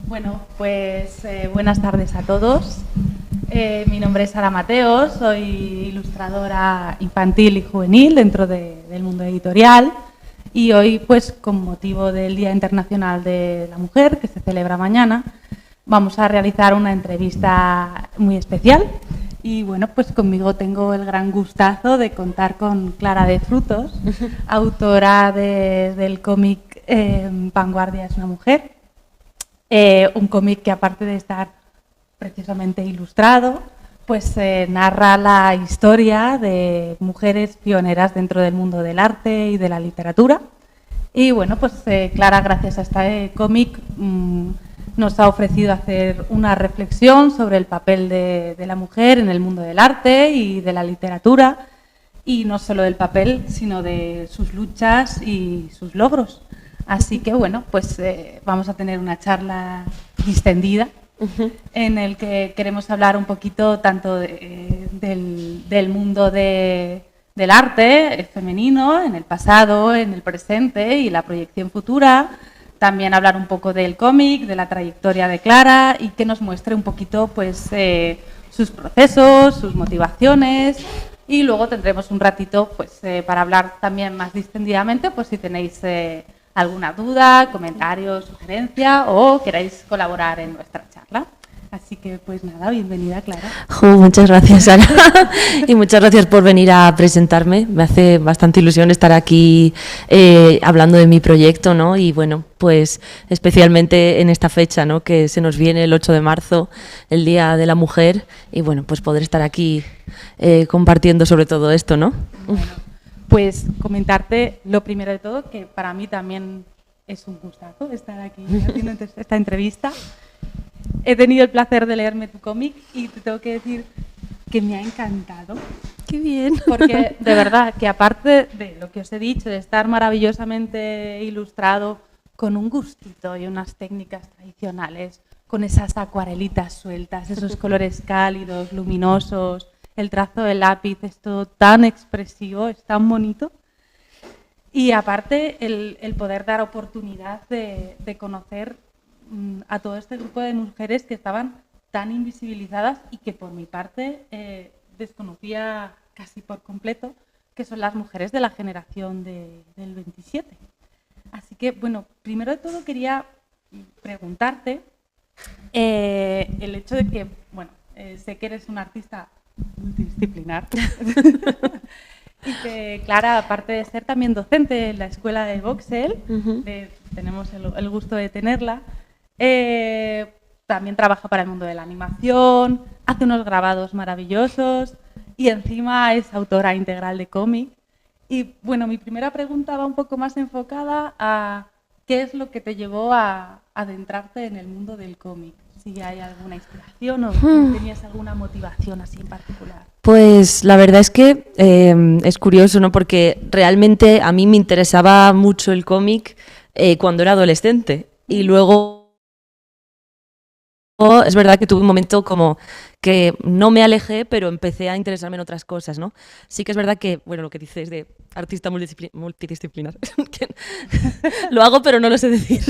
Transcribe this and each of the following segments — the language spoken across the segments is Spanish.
Bueno, pues buenas tardes a todos. Mi nombre es Sara Mateo, soy ilustradora infantil y juvenil dentro del mundo editorial y hoy, pues con motivo del Día Internacional de la Mujer, que se celebra mañana, vamos a realizar una entrevista muy especial y bueno, pues conmigo tengo el gran gustazo de contar con Clara de Frutos, autora del cómic Vanguardia es una mujer. Un cómic que, aparte de estar precisamente ilustrado, pues narra la historia de mujeres pioneras dentro del mundo del arte y de la literatura. Y bueno, pues Clara, gracias a este cómic, nos ha ofrecido hacer una reflexión sobre el papel de la mujer en el mundo del arte y de la literatura, y no solo del papel, sino de sus luchas y sus logros. Así que bueno, pues vamos a tener una charla distendida en el que queremos hablar un poquito tanto del mundo del arte femenino, en el pasado, en el presente y la proyección futura. También hablar un poco del cómic, de la trayectoria de Clara y que nos muestre un poquito pues sus procesos, sus motivaciones. Y luego tendremos un ratito pues para hablar también más distendidamente, pues si tenéis alguna duda, comentario, sugerencia o queráis colaborar en nuestra charla. Así que, pues nada, bienvenida, Clara. Muchas gracias, Sara. Y muchas gracias por venir a presentarme. Me hace bastante ilusión estar aquí hablando de mi proyecto, ¿no? Y bueno, pues especialmente en esta fecha, ¿no? Que se nos viene el 8 de marzo, el Día de la Mujer. Y bueno, pues poder estar aquí compartiendo sobre todo esto, ¿no? Bueno, pues comentarte lo primero de todo, que para mí también es un gustazo estar aquí haciendo esta entrevista. He tenido el placer de leerme tu cómic y te tengo que decir que me ha encantado. ¡Qué bien! Porque de verdad que, aparte de lo que os he dicho, de estar maravillosamente ilustrado con un gustito y unas técnicas tradicionales, con esas acuarelitas sueltas, esos colores cálidos, luminosos, el trazo del lápiz es todo tan expresivo, es tan bonito. Y aparte el poder dar oportunidad de conocer a todo este grupo de mujeres que estaban tan invisibilizadas y que por mi parte desconocía casi por completo, que son las mujeres de la generación del 27. Así que, bueno, primero de todo quería preguntarte el hecho de que, bueno, sé que eres una artista multidisciplinar y que Clara, aparte de ser también docente en la escuela de Voxel, tenemos el gusto de tenerla, también trabaja para el mundo de la animación, hace unos grabados maravillosos y encima es autora integral de cómic. Y bueno, mi primera pregunta va un poco más enfocada a qué es lo que te llevó a adentrarte en el mundo del cómic. Si hay alguna inspiración o tenías alguna motivación así en particular. Pues la verdad es que es curioso, ¿no? Porque realmente a mí me interesaba mucho el cómic cuando era adolescente y luego es verdad que tuve un momento como que no me alejé, pero empecé a interesarme en otras cosas, ¿no? Sí que es verdad que, bueno, lo que dices de artista multidisciplinar, lo hago pero no lo sé decir.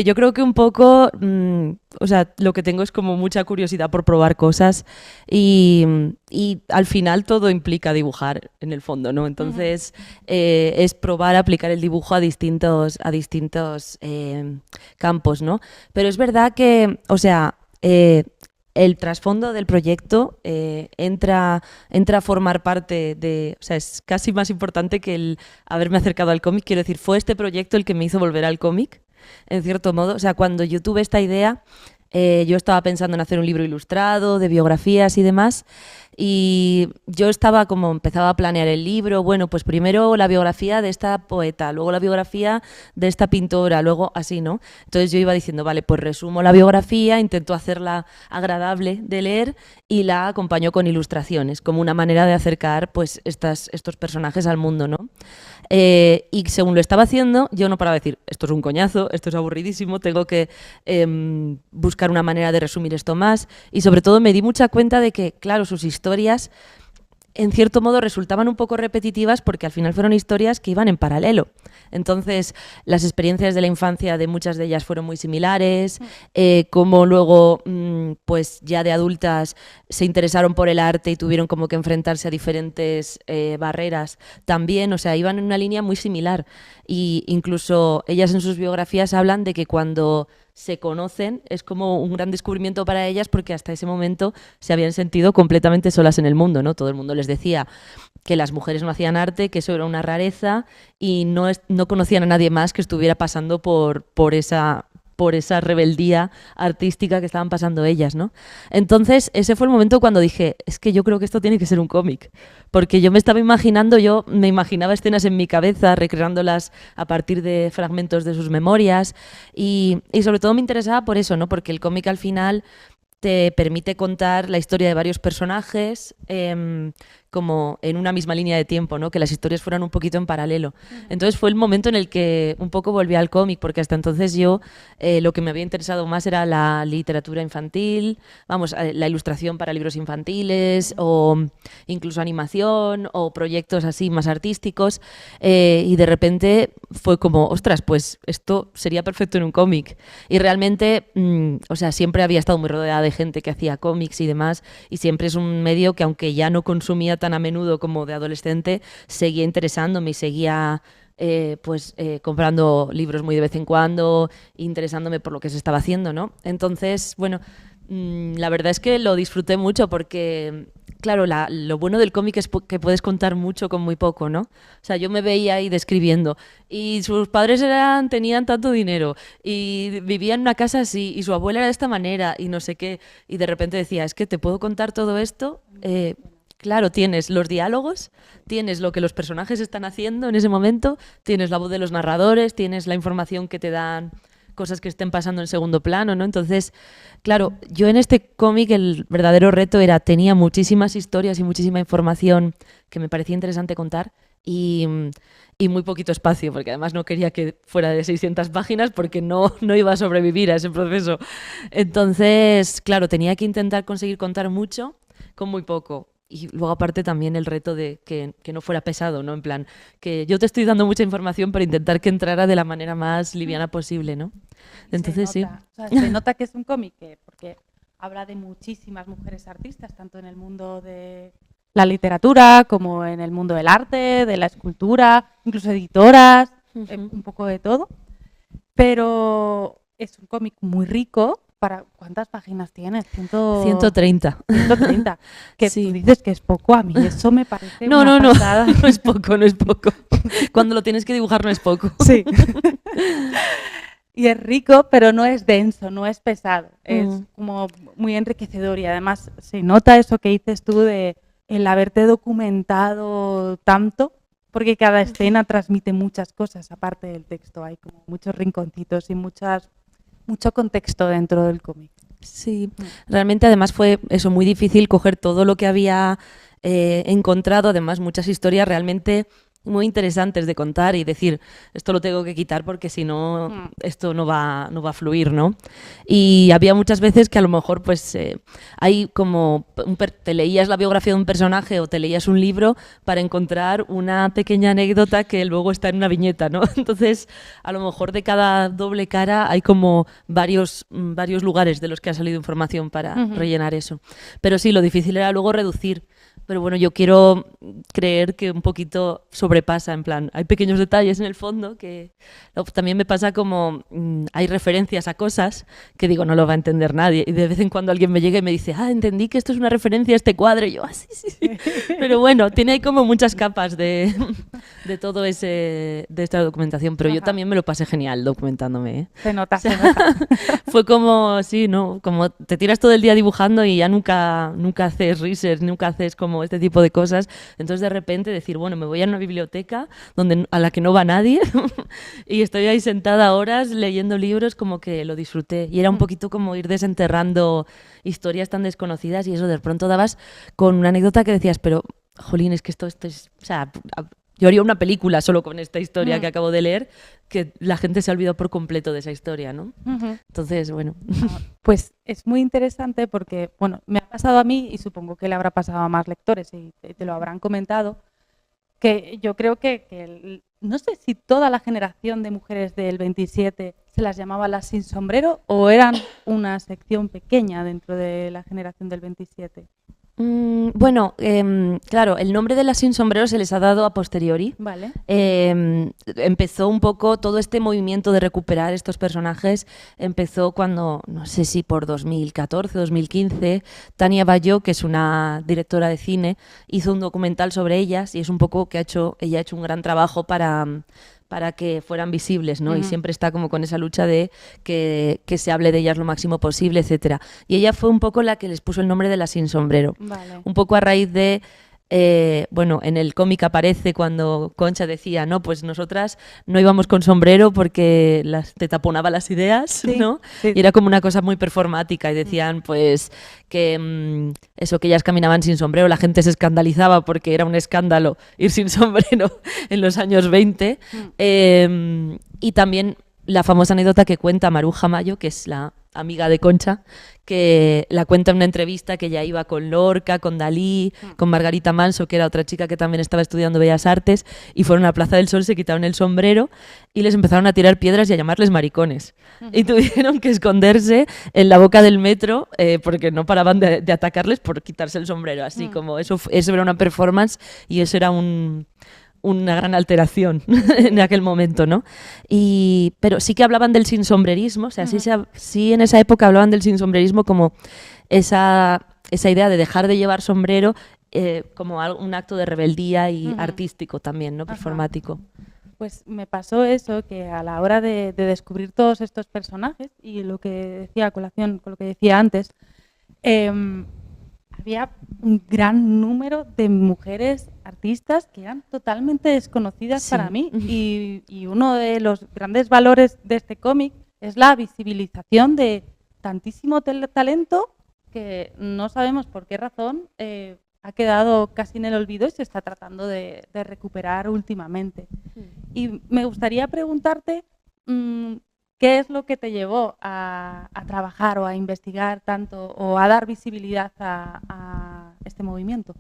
Yo creo que un poco, o sea, lo que tengo es como mucha curiosidad por probar cosas y al final todo implica dibujar en el fondo, ¿no? Entonces es probar aplicar el dibujo a distintos campos, ¿no? Pero es verdad que, o sea, el trasfondo del proyecto entra a formar parte de... O sea, es casi más importante que el haberme acercado al cómic. Quiero decir, fue este proyecto el que me hizo volver al cómic, en cierto modo. O sea, cuando yo tuve esta idea, yo estaba pensando en hacer un libro ilustrado, de biografías y demás, y yo empezaba a planear el libro, bueno, pues primero la biografía de esta poeta, luego la biografía de esta pintora, luego así, ¿no? Entonces yo iba diciendo, vale, pues resumo la biografía, intento hacerla agradable de leer y la acompaño con ilustraciones, como una manera de acercar pues estos personajes al mundo, ¿no? Y según lo estaba haciendo, yo no paraba de decir, esto es un coñazo, esto es aburridísimo, tengo que buscar una manera de resumir esto más, y sobre todo me di mucha cuenta de que, claro, sus historias en cierto modo resultaban un poco repetitivas porque al final fueron historias que iban en paralelo. Entonces, las experiencias de la infancia de muchas de ellas fueron muy similares, como luego, pues ya de adultas se interesaron por el arte y tuvieron como que enfrentarse a diferentes barreras también, o sea, iban en una línea muy similar. Y incluso ellas en sus biografías hablan de que cuando se conocen es como un gran descubrimiento para ellas porque hasta ese momento se habían sentido completamente solas en el mundo, ¿no? Todo el mundo les decía que las mujeres no hacían arte, que eso era una rareza y no conocían a nadie más que estuviera pasando por esa rebeldía artística que estaban pasando ellas, ¿no? Entonces, ese fue el momento cuando dije, es que yo creo que esto tiene que ser un cómic, porque yo me imaginaba escenas en mi cabeza, recreándolas a partir de fragmentos de sus memorias y sobre todo me interesaba por eso, ¿no? Porque el cómic al final te permite contar la historia de varios personajes como en una misma línea de tiempo, ¿no? Que las historias fueran un poquito en paralelo. Entonces fue el momento en el que un poco volví al cómic, porque hasta entonces yo lo que me había interesado más era la literatura infantil, la ilustración para libros infantiles o incluso animación o proyectos así más artísticos y de repente fue como, ostras, pues esto sería perfecto en un cómic. Y realmente, o sea, siempre había estado muy rodeada de gente que hacía cómics y demás y siempre es un medio que aunque ya no consumía tan a menudo como de adolescente, seguía interesándome y seguía comprando libros muy de vez en cuando, interesándome por lo que se estaba haciendo, ¿no? Entonces, bueno, la verdad es que lo disfruté mucho porque, claro, lo bueno del cómic es que puedes contar mucho con muy poco, ¿no? O sea, yo me veía ahí describiendo y sus padres tenían tanto dinero y vivían en una casa así y su abuela era de esta manera y no sé qué, y de repente decía, es que te puedo contar todo esto. Claro, tienes los diálogos, tienes lo que los personajes están haciendo en ese momento, tienes la voz de los narradores, tienes la información que te dan cosas que estén pasando en segundo plano, ¿no? Entonces, claro, yo en este cómic el verdadero reto tenía muchísimas historias y muchísima información que me parecía interesante contar y muy poquito espacio, porque además no quería que fuera de 600 páginas porque no iba a sobrevivir a ese proceso. Entonces, claro, tenía que intentar conseguir contar mucho con muy poco. Y luego aparte también el reto de que no fuera pesado, ¿no? En plan, que yo te estoy dando mucha información para intentar que entrara de la manera más liviana posible, ¿no? Entonces sí. O sea, se nota que es un cómic porque habla de muchísimas mujeres artistas, tanto en el mundo de la literatura como en el mundo del arte, de la escultura, incluso editoras, un poco de todo. Pero es un cómic muy rico. ¿Cuántas páginas tienes? 130. 130. Que sí. Tú dices que es poco, a mí eso me parece no, una no, pasada. No es poco, no es poco. Cuando lo tienes que dibujar no es poco. Sí. Y es rico, pero no es denso, no es pesado. Es como muy enriquecedor y además se nota eso que dices tú de el haberte documentado tanto, porque cada escena transmite muchas cosas aparte del texto. Hay como muchos rinconcitos y mucho contexto dentro del cómic. Sí, realmente además fue eso muy difícil coger todo lo que había encontrado, además muchas historias realmente muy interesantes de contar y decir, esto lo tengo que quitar porque si no, esto no va a fluir, ¿no? Y había muchas veces que a lo mejor pues hay como, te leías la biografía de un personaje o te leías un libro para encontrar una pequeña anécdota que luego está en una viñeta, ¿no? Entonces, a lo mejor de cada doble cara hay como varios lugares de los que ha salido información para rellenar eso. Pero sí, lo difícil era luego reducir. Pero bueno, yo quiero creer que un poquito sobrepasa, en plan, hay pequeños detalles en el fondo que también me pasa como hay referencias a cosas que digo, no lo va a entender nadie. Y de vez en cuando alguien me llega y me dice, entendí que esto es una referencia a este cuadro. Y yo, sí. Pero bueno, tiene ahí como muchas capas de todo de esta documentación. Pero yo también me lo pasé genial documentándome, ¿eh? Se nota, se nota. Fue como, sí, ¿no? Como te tiras todo el día dibujando y ya nunca haces research, nunca haces como este tipo de cosas. Entonces de repente decir, bueno, me voy a una biblioteca a la que no va nadie y estoy ahí sentada horas leyendo libros, como que lo disfruté. Y era un poquito como ir desenterrando historias tan desconocidas y eso de pronto dabas con una anécdota que decías, pero, jolín, es que esto es... O sea, yo haría una película solo con esta historia que acabo de leer, que la gente se ha olvidado por completo de esa historia, ¿no? Entonces, bueno. Pues es muy interesante porque, bueno, me ha pasado a mí y supongo que le habrá pasado a más lectores y te lo habrán comentado, que yo creo que no sé si toda la generación de mujeres del 27 se las llamaba las sin sombrero o eran una sección pequeña dentro de la generación del 27. Bueno, claro, el nombre de las sin sombrero se les ha dado a posteriori. Vale. Empezó un poco todo este movimiento de recuperar estos personajes, empezó cuando, no sé si por 2014, 2015, Tania Bayó, que es una directora de cine, hizo un documental sobre ellas y es un poco que ella ha hecho un gran trabajo para que fueran visibles, ¿no? Y siempre está como con esa lucha de que se hable de ellas lo máximo posible, etcétera. Y ella fue un poco la que les puso el nombre de las sin sombrero. Vale. Un poco a raíz de bueno, en el cómic aparece cuando Concha decía, no, pues nosotras no íbamos con sombrero porque te taponaba las ideas, ¿no? Sí. Y era como una cosa muy performática y decían, pues, que eso, que ellas caminaban sin sombrero, la gente se escandalizaba porque era un escándalo ir sin sombrero en los años 20. Y también la famosa anécdota que cuenta Maruja Mayo, que es la amiga de Concha, que la cuenta en una entrevista que ella iba con Lorca, con Dalí, con Margarita Manso, que era otra chica que también estaba estudiando Bellas Artes, y fueron a la Plaza del Sol, se quitaron el sombrero y les empezaron a tirar piedras y a llamarles maricones. Y tuvieron que esconderse en la boca del metro porque no paraban de atacarles por quitarse el sombrero. Así como eso era una performance y eso era una gran alteración en aquel momento, ¿no? Pero sí que hablaban del sinsombrerismo, o sea, sí en esa época hablaban del sinsombrerismo como esa idea de dejar de llevar sombrero como un acto de rebeldía y artístico también, ¿no? Performático. Pues me pasó eso, que a la hora de descubrir todos estos personajes y lo que decía a colación con lo que decía antes, había un gran número de mujeres artistas que eran totalmente desconocidas para mí y uno de los grandes valores de este cómic es la visibilización de tantísimo talento que no sabemos por qué razón ha quedado casi en el olvido y se está tratando de recuperar últimamente. Y me gustaría preguntarte ¿qué es lo que te llevó a trabajar o a investigar tanto o a dar visibilidad a este movimiento?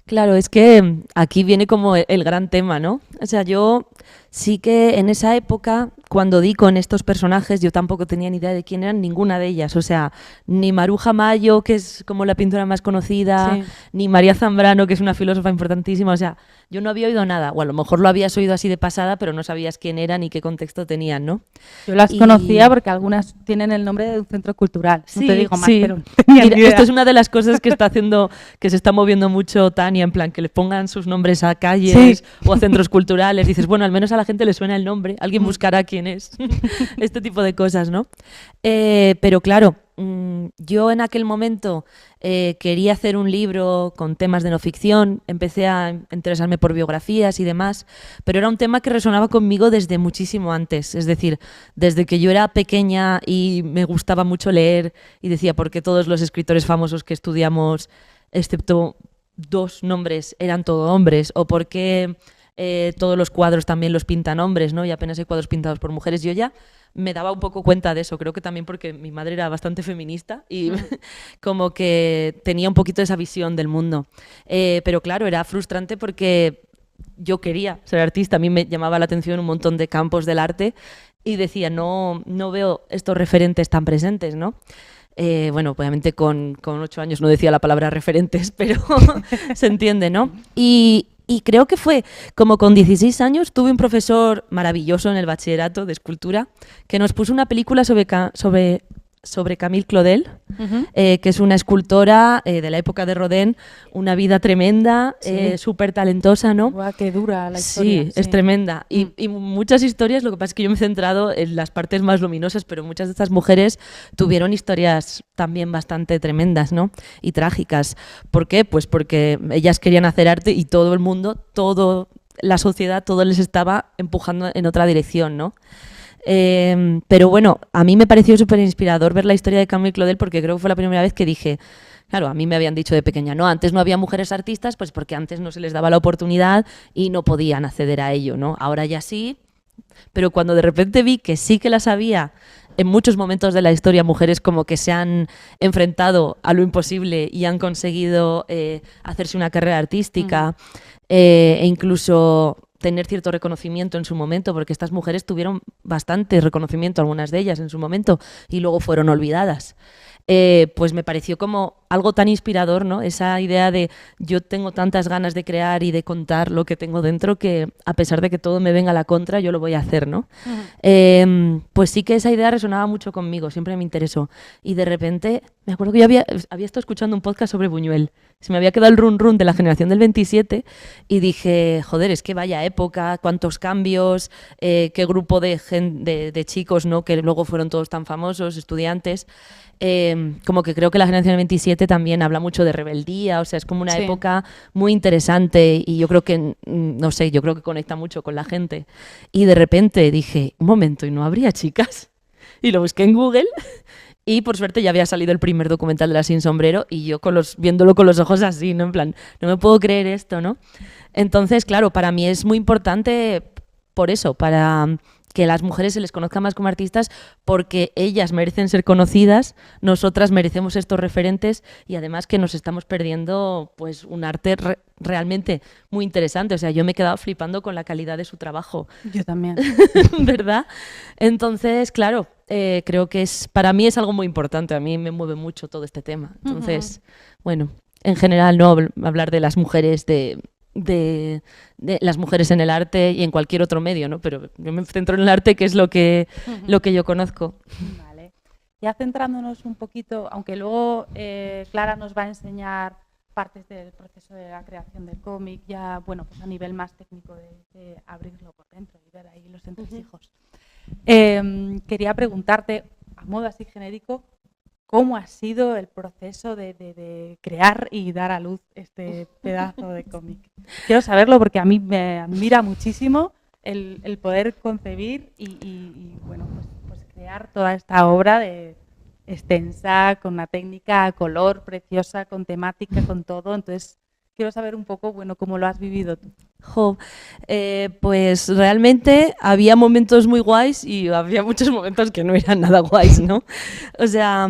Claro, es que aquí viene como el gran tema, ¿no? O sea, yo sí que en esa época, cuando di con estos personajes, yo tampoco tenía ni idea de quién eran ninguna de ellas. O sea, ni Maruja Mayo, que es como la pintora más conocida, ni María Zambrano, que es una filósofa importantísima. O sea, yo no había oído nada. O a lo mejor lo habías oído así de pasada, pero no sabías quién eran ni qué contexto tenían, ¿no? Yo las conocía porque algunas tienen el nombre de un centro cultural. No te digo más, pero no tenía ni idea. Esto es una de las cosas que está haciendo, que se está moviendo mucho Tania, en plan, que les pongan sus nombres a calles o a centros culturales. Dices, bueno, al menos a la gente le suena el nombre, alguien buscará quién es. Este tipo de cosas, ¿no? Pero claro, yo en aquel momento quería hacer un libro con temas de no ficción, empecé a interesarme por biografías y demás, pero era un tema que resonaba conmigo desde muchísimo antes, es decir, desde que yo era pequeña y me gustaba mucho leer y decía, ¿por qué todos los escritores famosos que estudiamos, excepto 2 nombres, eran todo hombres? ¿O por qué todos los cuadros también los pintan hombres, ¿no? Y apenas hay cuadros pintados por mujeres? Yo ya me daba un poco cuenta de eso, creo que también porque mi madre era bastante feminista y como que tenía un poquito esa visión del mundo. Pero claro, era frustrante porque yo quería ser artista, a mí me llamaba la atención un montón de campos del arte y decía, no veo estos referentes tan presentes, ¿no? Bueno, obviamente con 8 años no decía la palabra referentes, pero se entiende, ¿no? Y creo que fue como con 16 años tuve un profesor maravilloso en el bachillerato de escultura que nos puso una película sobre Camille Claudel, que es una escultora de la época de Rodin, una vida tremenda, súper talentosa, ¿no? Guau, qué dura la historia. Sí, es tremenda. Y muchas historias, lo que pasa es que yo me he centrado en las partes más luminosas, pero muchas de estas mujeres tuvieron historias también bastante tremendas, ¿no? Y trágicas. ¿Por qué? Pues porque ellas querían hacer arte y todo el mundo, la sociedad, todo les estaba empujando en otra dirección, ¿no? Pero bueno, a mí me pareció súper inspirador ver la historia de Camille Claudel porque creo que fue la primera vez que dije, claro, a mí me habían dicho de pequeña, no, antes no había mujeres artistas, pues porque antes no se les daba la oportunidad y no podían acceder a ello, ¿no? Ahora ya sí, pero cuando de repente vi que sí que las había en muchos momentos de la historia, mujeres como que se han enfrentado a lo imposible y han conseguido hacerse una carrera artística e incluso tener cierto reconocimiento en su momento, porque estas mujeres tuvieron bastante reconocimiento, algunas de ellas en su momento, y luego fueron olvidadas. Pues me pareció como algo tan inspirador, ¿no? Esa idea de yo tengo tantas ganas de crear y de contar lo que tengo dentro que a pesar de que todo me venga a la contra, yo lo voy a hacer, ¿no? Pues sí que esa idea resonaba mucho conmigo, siempre me interesó. Y de repente, me acuerdo que yo había estado escuchando un podcast sobre Buñuel. Se me había quedado el run run de la generación del 27 y dije, joder, es que vaya época, cuántos cambios, qué grupo de chicos, ¿no? Que luego fueron todos tan famosos, estudiantes. Como que creo que la generación del 27 también habla mucho de rebeldía, o sea, es como una época muy interesante y yo creo que, no sé, yo creo que conecta mucho con la gente. Y de repente dije, un momento, ¿y no habría chicas? Y lo busqué en Google y por suerte ya había salido el primer documental de Las Sin Sombrero y yo viéndolo con los ojos así, ¿no? En plan, no me puedo creer esto, ¿no? Entonces, claro, para mí es muy importante por eso, para que las mujeres se les conozca más como artistas porque ellas merecen ser conocidas, nosotras merecemos estos referentes y además que nos estamos perdiendo pues un arte realmente muy interesante. O sea, yo me he quedado flipando con la calidad de su trabajo. Yo también. ¿Verdad? Entonces, claro, creo que para mí es algo muy importante. A mí me mueve mucho todo este tema. Entonces, bueno, en general no hablar de las mujeres de las mujeres en el arte y en cualquier otro medio, ¿no? Pero yo me centro en el arte, que es lo que yo conozco. Vale. Ya centrándonos un poquito, aunque luego Clara nos va a enseñar partes del proceso de la creación del cómic, ya, bueno, pues a nivel más técnico de abrirlo por dentro y ver ahí los entresijos. Quería preguntarte, a modo así genérico, ¿cómo ha sido el proceso de crear y dar a luz este pedazo de cómic? Quiero saberlo porque a mí me admira muchísimo el poder concebir y bueno, pues crear toda esta obra extensa, con una técnica a color preciosa, con temática, con todo. Entonces, quiero saber un poco, bueno, cómo lo has vivido tú. Pues realmente había momentos muy guays y había muchos momentos que no eran nada guays, ¿no? O sea,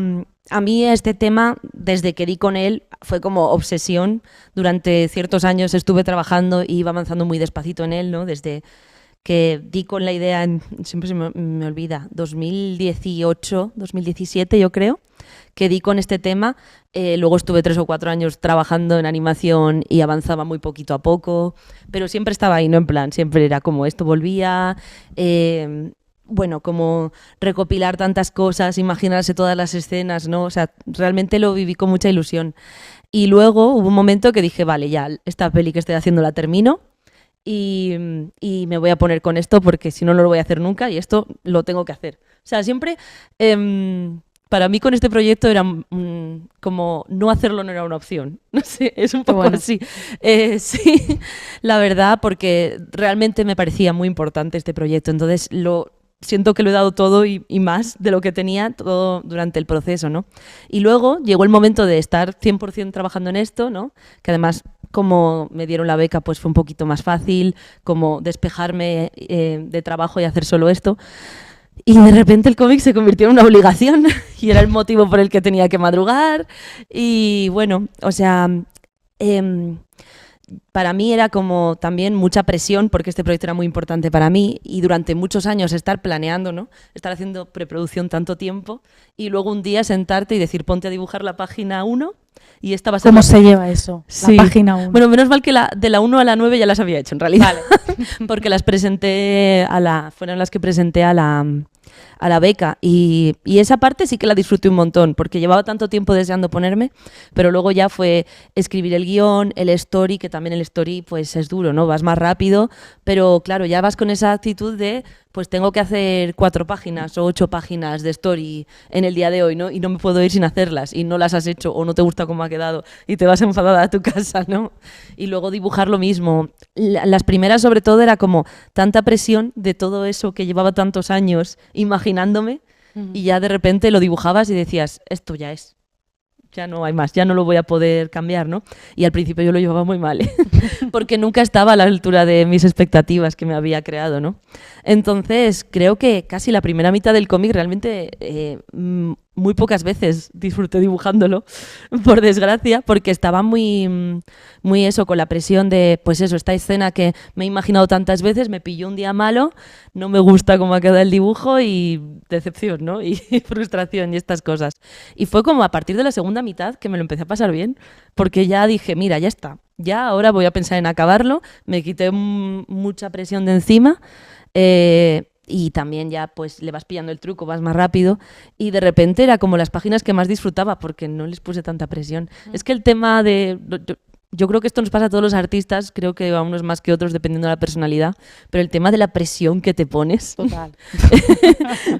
a mí este tema, desde que di con él, fue como obsesión. Durante ciertos años estuve trabajando y iba avanzando muy despacito en él, ¿no? Desde que di con la idea, siempre se me olvida, 2018, 2017 yo creo, que di con este tema. Luego estuve 3 o 4 años trabajando en animación y avanzaba muy poquito a poco, pero siempre estaba ahí, ¿no? En plan, siempre era como esto volvía, bueno, como recopilar tantas cosas, imaginarse todas las escenas, ¿no? O sea, realmente lo viví con mucha ilusión. Y luego hubo un momento que dije, vale, ya, esta peli que estoy haciendo la termino y me voy a poner con esto porque si no, no lo voy a hacer nunca y esto lo tengo que hacer. O sea, siempre... para mí con este proyecto era como no hacerlo no era una opción. No sé, es un poco así. Sí, la verdad, porque realmente me parecía muy importante este proyecto. Entonces siento que lo he dado todo y más de lo que tenía todo durante el proceso, ¿no? Y luego llegó el momento de estar 100% trabajando en esto, ¿no? Que además, como me dieron la beca, pues fue un poquito más fácil, como despejarme de trabajo y hacer solo esto. Y de repente el cómic se convirtió en una obligación y era el motivo por el que tenía que madrugar. Y bueno, o sea, para mí era como también mucha presión porque este proyecto era muy importante para mí y durante muchos años estar planeando, ¿no? Estar haciendo preproducción tanto tiempo y luego un día sentarte y decir ponte a dibujar la página 1 y esta va a ser... ¿Cómo se lleva eso? Sí. La página 1. Bueno, menos mal que de la 1 a la 9 ya las había hecho en realidad. Vale. Porque las presenté fueron las que presenté a la beca y esa parte sí que la disfruté un montón porque llevaba tanto tiempo deseando ponerme, pero luego ya fue escribir el guión, el story, que también el story pues es duro, ¿no? Vas más rápido, pero claro, ya vas con esa actitud de pues tengo que hacer 4 páginas o 8 páginas de story en el día de hoy, ¿no? Y no me puedo ir sin hacerlas y no las has hecho o no te gusta cómo ha quedado y te vas enfadada a tu casa, ¿no? Y luego dibujar lo mismo. Las primeras sobre todo era como tanta presión de todo eso que llevaba tantos años imaginándome y ya de repente lo dibujabas y decías, esto ya es. Ya no hay más, ya no lo voy a poder cambiar, ¿no? Y al principio yo lo llevaba muy mal, ¿eh? Porque nunca estaba a la altura de mis expectativas que me había creado, ¿no? Entonces, creo que casi la primera mitad del cómic realmente muy pocas veces disfruté dibujándolo, por desgracia, porque estaba muy eso, con la presión de, pues eso, esta escena que me he imaginado tantas veces, me pilló un día malo, no me gusta cómo ha quedado el dibujo y decepción, ¿no? Y frustración y estas cosas. Y fue como a partir de la segunda mitad que me lo empecé a pasar bien, porque ya dije, mira, ya está, ya ahora voy a pensar en acabarlo, me quité mucha presión de encima, y también ya pues le vas pillando el truco, vas más rápido y de repente era como las páginas que más disfrutaba porque no les puse tanta presión. Es que el tema de... Yo creo que esto nos pasa a todos los artistas, creo que a unos más que otros dependiendo de la personalidad, pero el tema de la presión que te pones, Total.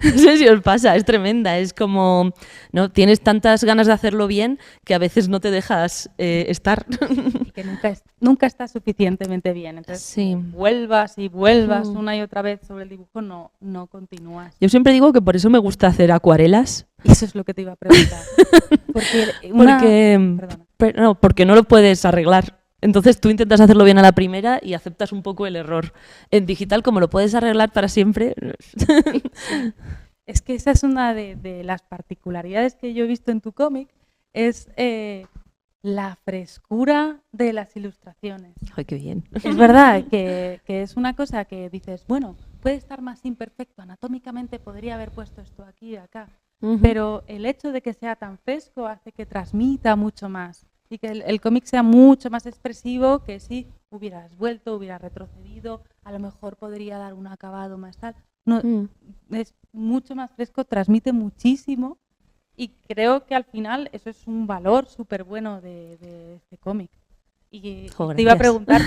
no sé si os pasa, es tremenda, es como, ¿no? Tienes tantas ganas de hacerlo bien que a veces no te dejas estar. Y que nunca estás suficientemente bien, entonces Sí. vuelvas y vuelvas una y otra vez sobre el dibujo, no continúas. Yo siempre digo que por eso me gusta hacer acuarelas. Eso es lo que te iba a preguntar. Porque no lo puedes arreglar. Entonces tú intentas hacerlo bien a la primera y aceptas un poco el error. En digital, como lo puedes arreglar para siempre... Sí. Es que esa es una de las particularidades que yo he visto en tu cómic, es la frescura de las ilustraciones. ¡Ay, qué bien! Es verdad que es una cosa que dices, bueno, puede estar más imperfecto, anatómicamente podría haber puesto esto aquí y acá, pero el hecho de que sea tan fresco hace que transmita mucho más y que el cómic sea mucho más expresivo que si hubieras vuelto, hubieras retrocedido, a lo mejor podría dar un acabado más tal. No, es mucho más fresco, transmite muchísimo y creo que al final eso es un valor súper bueno de este cómic. Y te iba a preguntar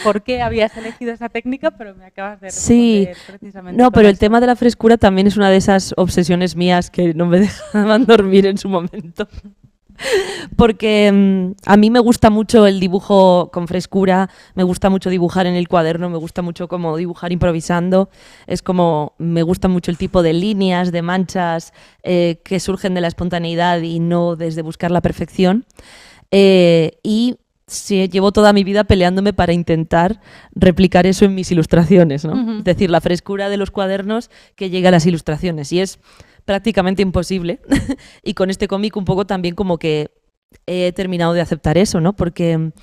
por qué habías elegido esa técnica, pero me acabas de responder precisamente. No, pero el tema de la frescura también es una de esas obsesiones mías que no me dejaban dormir en su momento. Porque a mí me gusta mucho el dibujo con frescura, me gusta mucho dibujar en el cuaderno, me gusta mucho como dibujar improvisando, es como me gusta mucho el tipo de líneas, de manchas que surgen de la espontaneidad y no desde buscar la perfección. Y sí, llevo toda mi vida peleándome para intentar replicar eso en mis ilustraciones, ¿no? Es decir, la frescura de los cuadernos que llega a las ilustraciones y es prácticamente imposible y con este cómic un poco también como que he terminado de aceptar eso, ¿no? Porque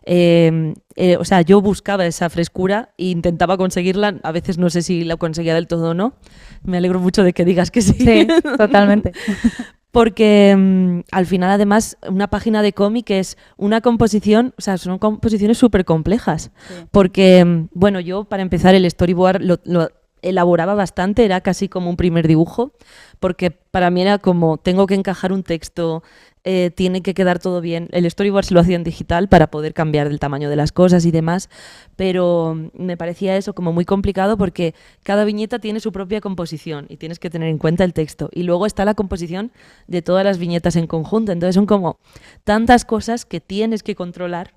o sea, yo buscaba esa frescura e intentaba conseguirla, a veces no sé si la conseguía del todo o no. Me alegro mucho de que digas que sí. Sí, totalmente. Porque al final, además, una página de cómic es una composición, o sea, son composiciones súper complejas. Sí. Porque, bueno, yo para empezar el storyboard lo elaboraba bastante, era casi como un primer dibujo, porque para mí era como, tengo que encajar un texto, tiene que quedar todo bien. El storyboard se lo hacía en digital para poder cambiar el tamaño de las cosas y demás, pero me parecía eso como muy complicado porque cada viñeta tiene su propia composición y tienes que tener en cuenta el texto. Y luego está la composición de todas las viñetas en conjunto, entonces son como tantas cosas que tienes que controlar.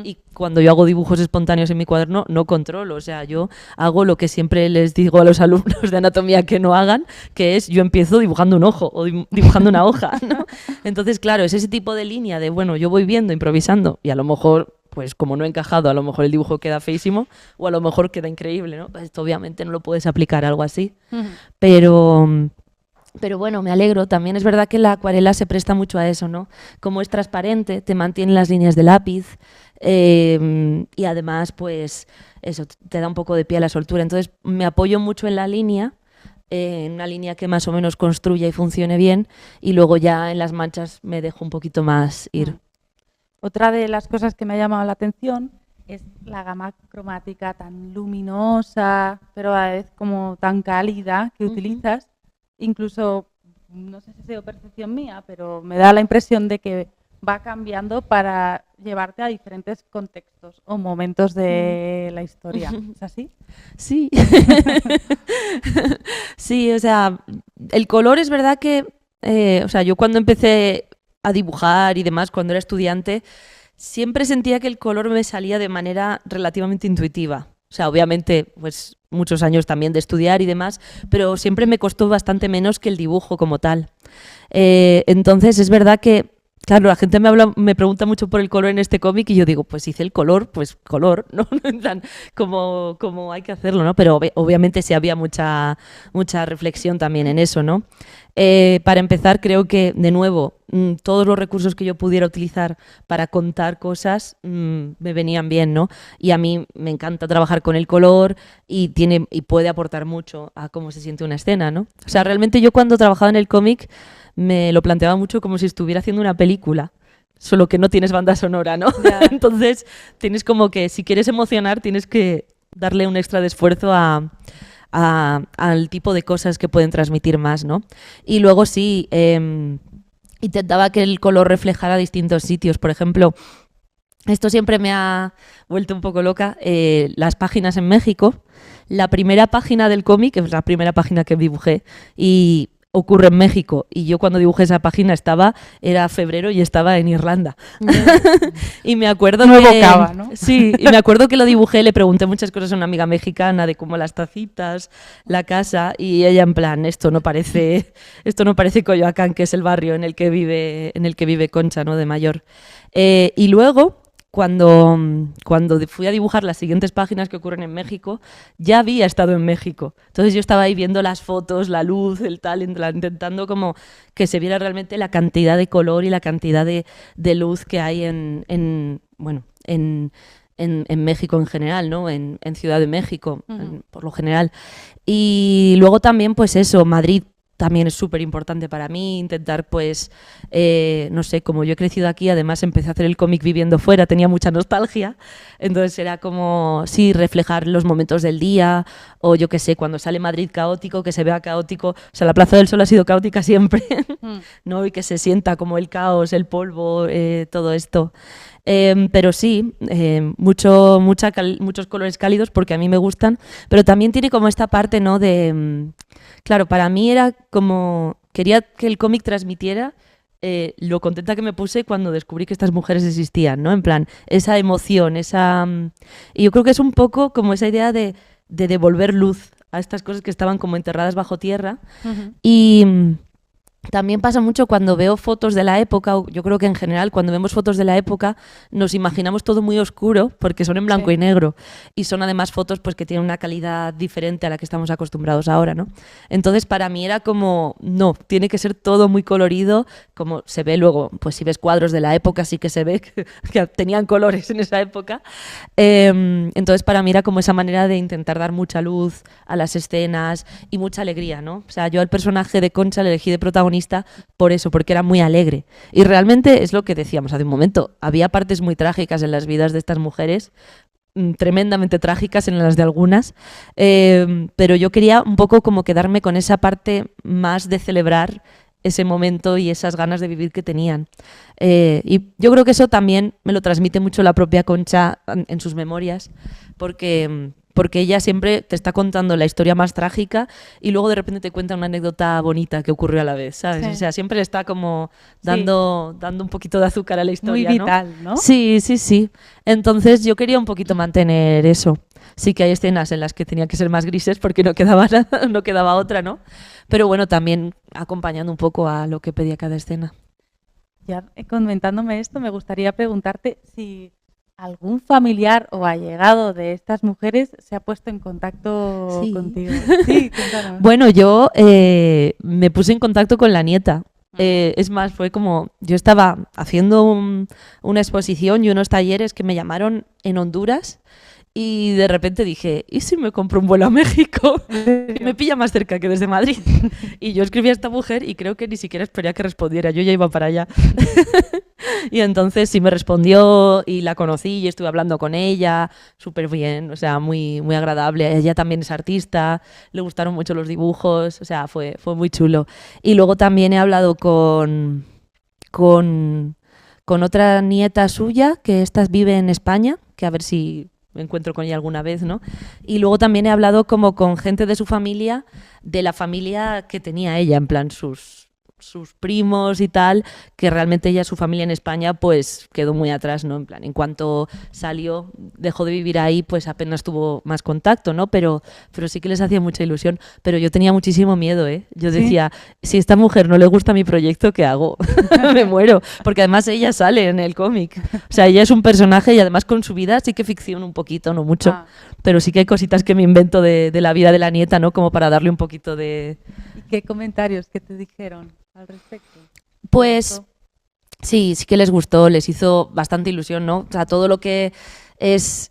Y cuando yo hago dibujos espontáneos en mi cuaderno no controlo, o sea, yo hago lo que siempre les digo a los alumnos de anatomía que no hagan, que es yo empiezo dibujando un ojo o dibujando una hoja, ¿no? Entonces, claro, es ese tipo de línea de, bueno, yo voy viendo, improvisando y a lo mejor, pues como no he encajado, a lo mejor el dibujo queda feísimo o a lo mejor queda increíble, ¿no? Pues esto obviamente no lo puedes aplicar a algo así, Pero bueno, me alegro. También es verdad que la acuarela se presta mucho a eso, ¿no? Como es transparente, te mantiene las líneas de lápiz y además, pues, eso, te da un poco de pie a la soltura. Entonces, me apoyo mucho en la línea, en una línea que más o menos construya y funcione bien y luego ya en las manchas me dejo un poquito más ir. Otra de las cosas que me ha llamado la atención es la gama cromática tan luminosa, pero a la vez como tan cálida que utilizas. Incluso, no sé si ha sido percepción mía, pero me da la impresión de que va cambiando para llevarte a diferentes contextos o momentos de la historia. ¿Es así? Sí. Sí, o sea, el color es verdad que, o sea, yo cuando empecé a dibujar y demás, cuando era estudiante, siempre sentía que el color me salía de manera relativamente intuitiva. O sea, obviamente, pues muchos años también de estudiar y demás, pero siempre me costó bastante menos que el dibujo como tal. Entonces, es verdad que, claro, la gente me pregunta mucho por el color en este cómic y yo digo, pues hice el color, pues color, ¿no? En plan, como hay que hacerlo, ¿no? Pero obviamente sí había mucha reflexión también en eso, ¿no? Para empezar, creo que, de nuevo, todos los recursos que yo pudiera utilizar para contar cosas me venían bien, ¿no? Y a mí me encanta trabajar con el color y puede aportar mucho a cómo se siente una escena, ¿no? O sea, realmente yo cuando trabajaba en el cómic me lo planteaba mucho como si estuviera haciendo una película, solo que no tienes banda sonora, ¿no? Ya. Entonces, tienes como que, si quieres emocionar, tienes que darle un extra de esfuerzo al tipo de cosas que pueden transmitir más, ¿no? Y luego sí, intentaba que el color reflejara distintos sitios. Por ejemplo, esto siempre me ha vuelto un poco loca, las páginas en México. La primera página del cómic, es la primera página que dibujé, y ocurre en México. Y yo cuando dibujé esa página era febrero y estaba en Irlanda. Y me acuerdo no que... evocaba, ¿no? Sí, y me acuerdo que lo dibujé, le pregunté muchas cosas a una amiga mexicana de cómo las tacitas, la casa, y ella en plan, esto no parece Coyoacán, que es el barrio en el que vive Concha, ¿no? De mayor. Y luego, cuando fui a dibujar las siguientes páginas que ocurren en México, ya había estado en México. Entonces yo estaba ahí viendo las fotos, la luz, el tal, intentando como que se viera realmente la cantidad de color y la cantidad de luz que hay en México en general, ¿no? En Ciudad de México, por lo general. Y luego también, pues eso, Madrid también es súper importante para mí, intentar, pues, no sé, como yo he crecido aquí, además empecé a hacer el cómic viviendo fuera, tenía mucha nostalgia, entonces era como, sí, reflejar los momentos del día, o yo qué sé, cuando sale Madrid caótico, que se vea caótico, o sea, la Plaza del Sol ha sido caótica siempre, ¿no? Y que se sienta como el caos, el polvo, todo esto. Pero sí, muchos colores cálidos porque a mí me gustan, pero también tiene como esta parte, ¿no? Claro, para mí era como, quería que el cómic transmitiera lo contenta que me puse cuando descubrí que estas mujeres existían, ¿no? En plan, esa emoción, y yo creo que es un poco como esa idea de devolver luz a estas cosas que estaban como enterradas bajo tierra. Y también pasa mucho cuando veo fotos de la época, yo creo que en general cuando vemos fotos de la época nos imaginamos todo muy oscuro porque son en blanco y negro y son además fotos pues que tienen una calidad diferente a la que estamos acostumbrados ahora, ¿no? Entonces para mí era como, no, tiene que ser todo muy colorido, como se ve luego, pues si ves cuadros de la época sí que se ve que tenían colores en esa época. Entonces para mí era como esa manera de intentar dar mucha luz a las escenas y mucha alegría, ¿no? O sea, yo al personaje de Concha le elegí de protagonista por eso, porque era muy alegre. Y realmente es lo que decíamos hace un momento, había partes muy trágicas en las vidas de estas mujeres, tremendamente trágicas en las de algunas, pero yo quería un poco como quedarme con esa parte más de celebrar ese momento y esas ganas de vivir que tenían. Y yo creo que eso también me lo transmite mucho la propia Concha en sus memorias, porque ella siempre te está contando la historia más trágica y luego de repente te cuenta una anécdota bonita que ocurrió a la vez, ¿sabes? Sí. O sea, siempre está como dando un poquito de azúcar a la historia, muy vital, ¿no? Sí, sí, sí. Entonces yo quería un poquito mantener eso. Sí que hay escenas en las que tenía que ser más grises porque no quedaba nada, no quedaba otra, ¿no? Pero bueno, también acompañando un poco a lo que pedía cada escena. Ya comentándome esto, me gustaría preguntarte si algún familiar o allegado de estas mujeres se ha puesto en contacto contigo. Sí, cuéntanos. Bueno, yo me puse en contacto con la nieta. Es más, fue como, yo estaba haciendo una exposición y unos talleres que me llamaron en Honduras y de repente dije, ¿y si me compro un vuelo a México? Me pilla más cerca que desde Madrid. Y yo escribí a esta mujer y creo que ni siquiera esperé a que respondiera, yo ya iba para allá. Y entonces sí me respondió y la conocí y estuve hablando con ella, súper bien, o sea, muy, muy agradable. Ella también es artista, le gustaron mucho los dibujos, o sea, fue muy chulo. Y luego también he hablado con con otra nieta suya, que esta vive en España, que a ver si me encuentro con ella alguna vez, ¿no? Y luego también he hablado como con gente de su familia, de la familia que tenía ella, en plan sus primos y tal, que realmente ella, su familia en España, pues quedó muy atrás, ¿no? En plan, en cuanto salió, dejó de vivir ahí, pues apenas tuvo más contacto, ¿no? Pero sí que les hacía mucha ilusión. Pero yo tenía muchísimo miedo, ¿eh? Yo decía, si a esta mujer no le gusta mi proyecto, ¿qué hago? Me muero. Porque además ella sale en el cómic. O sea, ella es un personaje y además con su vida sí que ficciona un poquito, no mucho. Pero sí que hay cositas que me invento de la vida de la nieta, ¿no? Como para darle un poquito de... ¿Y qué comentarios que te dijeron al respecto? Pues sí que les gustó, les hizo bastante ilusión, ¿no? O sea, todo lo que es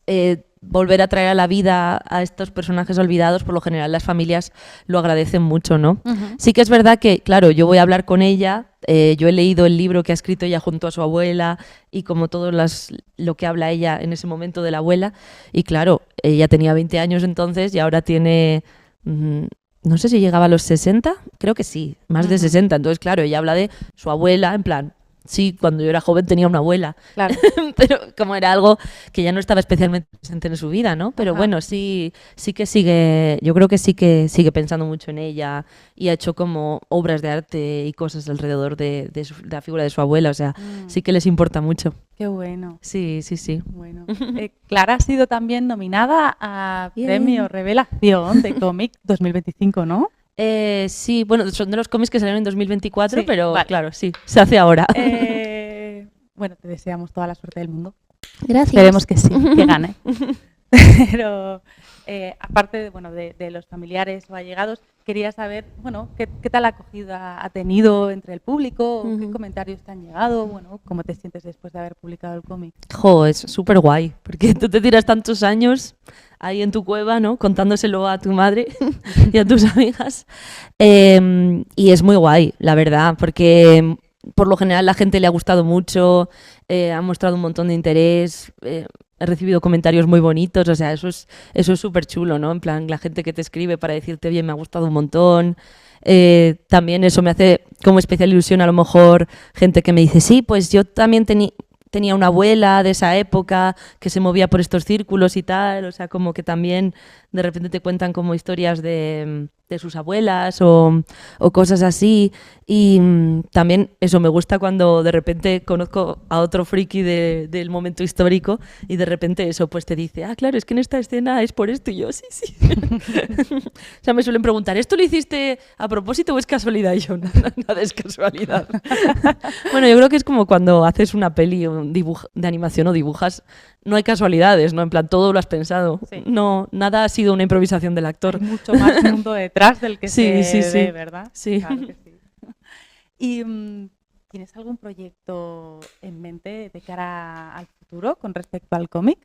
volver a traer a la vida a estos personajes olvidados, por lo general las familias lo agradecen mucho, ¿no? Sí que es verdad que, claro, yo voy a hablar con ella, yo he leído el libro que ha escrito ella junto a su abuela y como todo lo que habla ella en ese momento de la abuela, y claro, ella tenía 20 años entonces y ahora tiene... no sé si llegaba a los 60, creo que sí, más de 60. Entonces, claro, ella habla de su abuela, en plan, sí, cuando yo era joven tenía una abuela, claro. Pero como era algo que ya no estaba especialmente presente en su vida, ¿no? Pero bueno, sí que sigue, yo creo que sigue pensando mucho en ella y ha hecho como obras de arte y cosas alrededor de la figura de su abuela, o sea, sí que les importa mucho. Qué bueno. Sí. Bueno, Clara ha sido también nominada a Premio Revelación de Cómic 2025, ¿no? Sí, bueno, son de los cómics que salieron en 2024, sí, pero vale. Claro, sí, se hace ahora. Bueno, te deseamos toda la suerte del mundo. Gracias. Esperemos que sí, que gane. Pero aparte de los familiares o allegados, quería saber, bueno, qué tal acogida ha tenido entre el público, qué comentarios te han llegado, bueno, cómo te sientes después de haber publicado el cómic. Jo, es súper guay, porque tú te tiras tantos años ahí en tu cueva, ¿no? Contándoselo a tu madre y a tus amigas. Y es muy guay, la verdad, porque por lo general la gente le ha gustado mucho, ha mostrado un montón de interés, he recibido comentarios muy bonitos, o sea, eso es súper chulo, ¿no? En plan, la gente que te escribe para decirte, bien, me ha gustado un montón. También eso me hace como especial ilusión, a lo mejor, gente que me dice, sí, pues yo también tenía una abuela de esa época que se movía por estos círculos y tal, o sea, como que también de repente te cuentan como historias de sus abuelas o cosas así. Y también eso, me gusta cuando de repente conozco a otro friki del momento histórico y de repente eso pues te dice, claro, es que en esta escena es por esto, y yo, sí. O sea, me suelen preguntar, ¿esto lo hiciste a propósito o es casualidad? Y yo, nada es casualidad. Bueno, yo creo que es como cuando haces una peli de animación o dibujas, no hay casualidades, ¿no? En plan, todo lo has pensado. Sí. No, nada ha sido una improvisación del actor. Hay mucho más mundo detrás del que se ve, ¿verdad? Sí. Claro que sí. ¿Y tienes algún proyecto en mente de cara al futuro con respecto al cómic?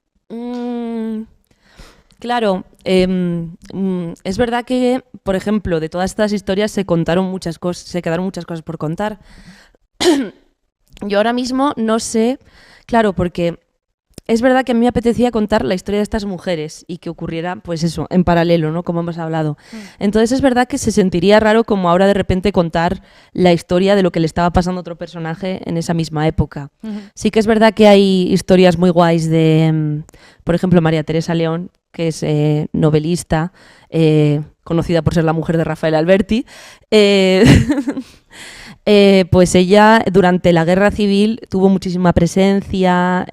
Claro, es verdad que, por ejemplo, de todas estas historias se quedaron muchas cosas por contar. Yo ahora mismo no sé, claro, porque es verdad que a mí me apetecía contar la historia de estas mujeres y que ocurriera, pues eso, en paralelo, ¿no? Como hemos hablado. Entonces es verdad que se sentiría raro como ahora de repente contar la historia de lo que le estaba pasando a otro personaje en esa misma época. Sí que es verdad que hay historias muy guays de, por ejemplo, María Teresa León, que es novelista, conocida por ser la mujer de Rafael Alberti. Pues ella durante la Guerra Civil tuvo muchísima presencia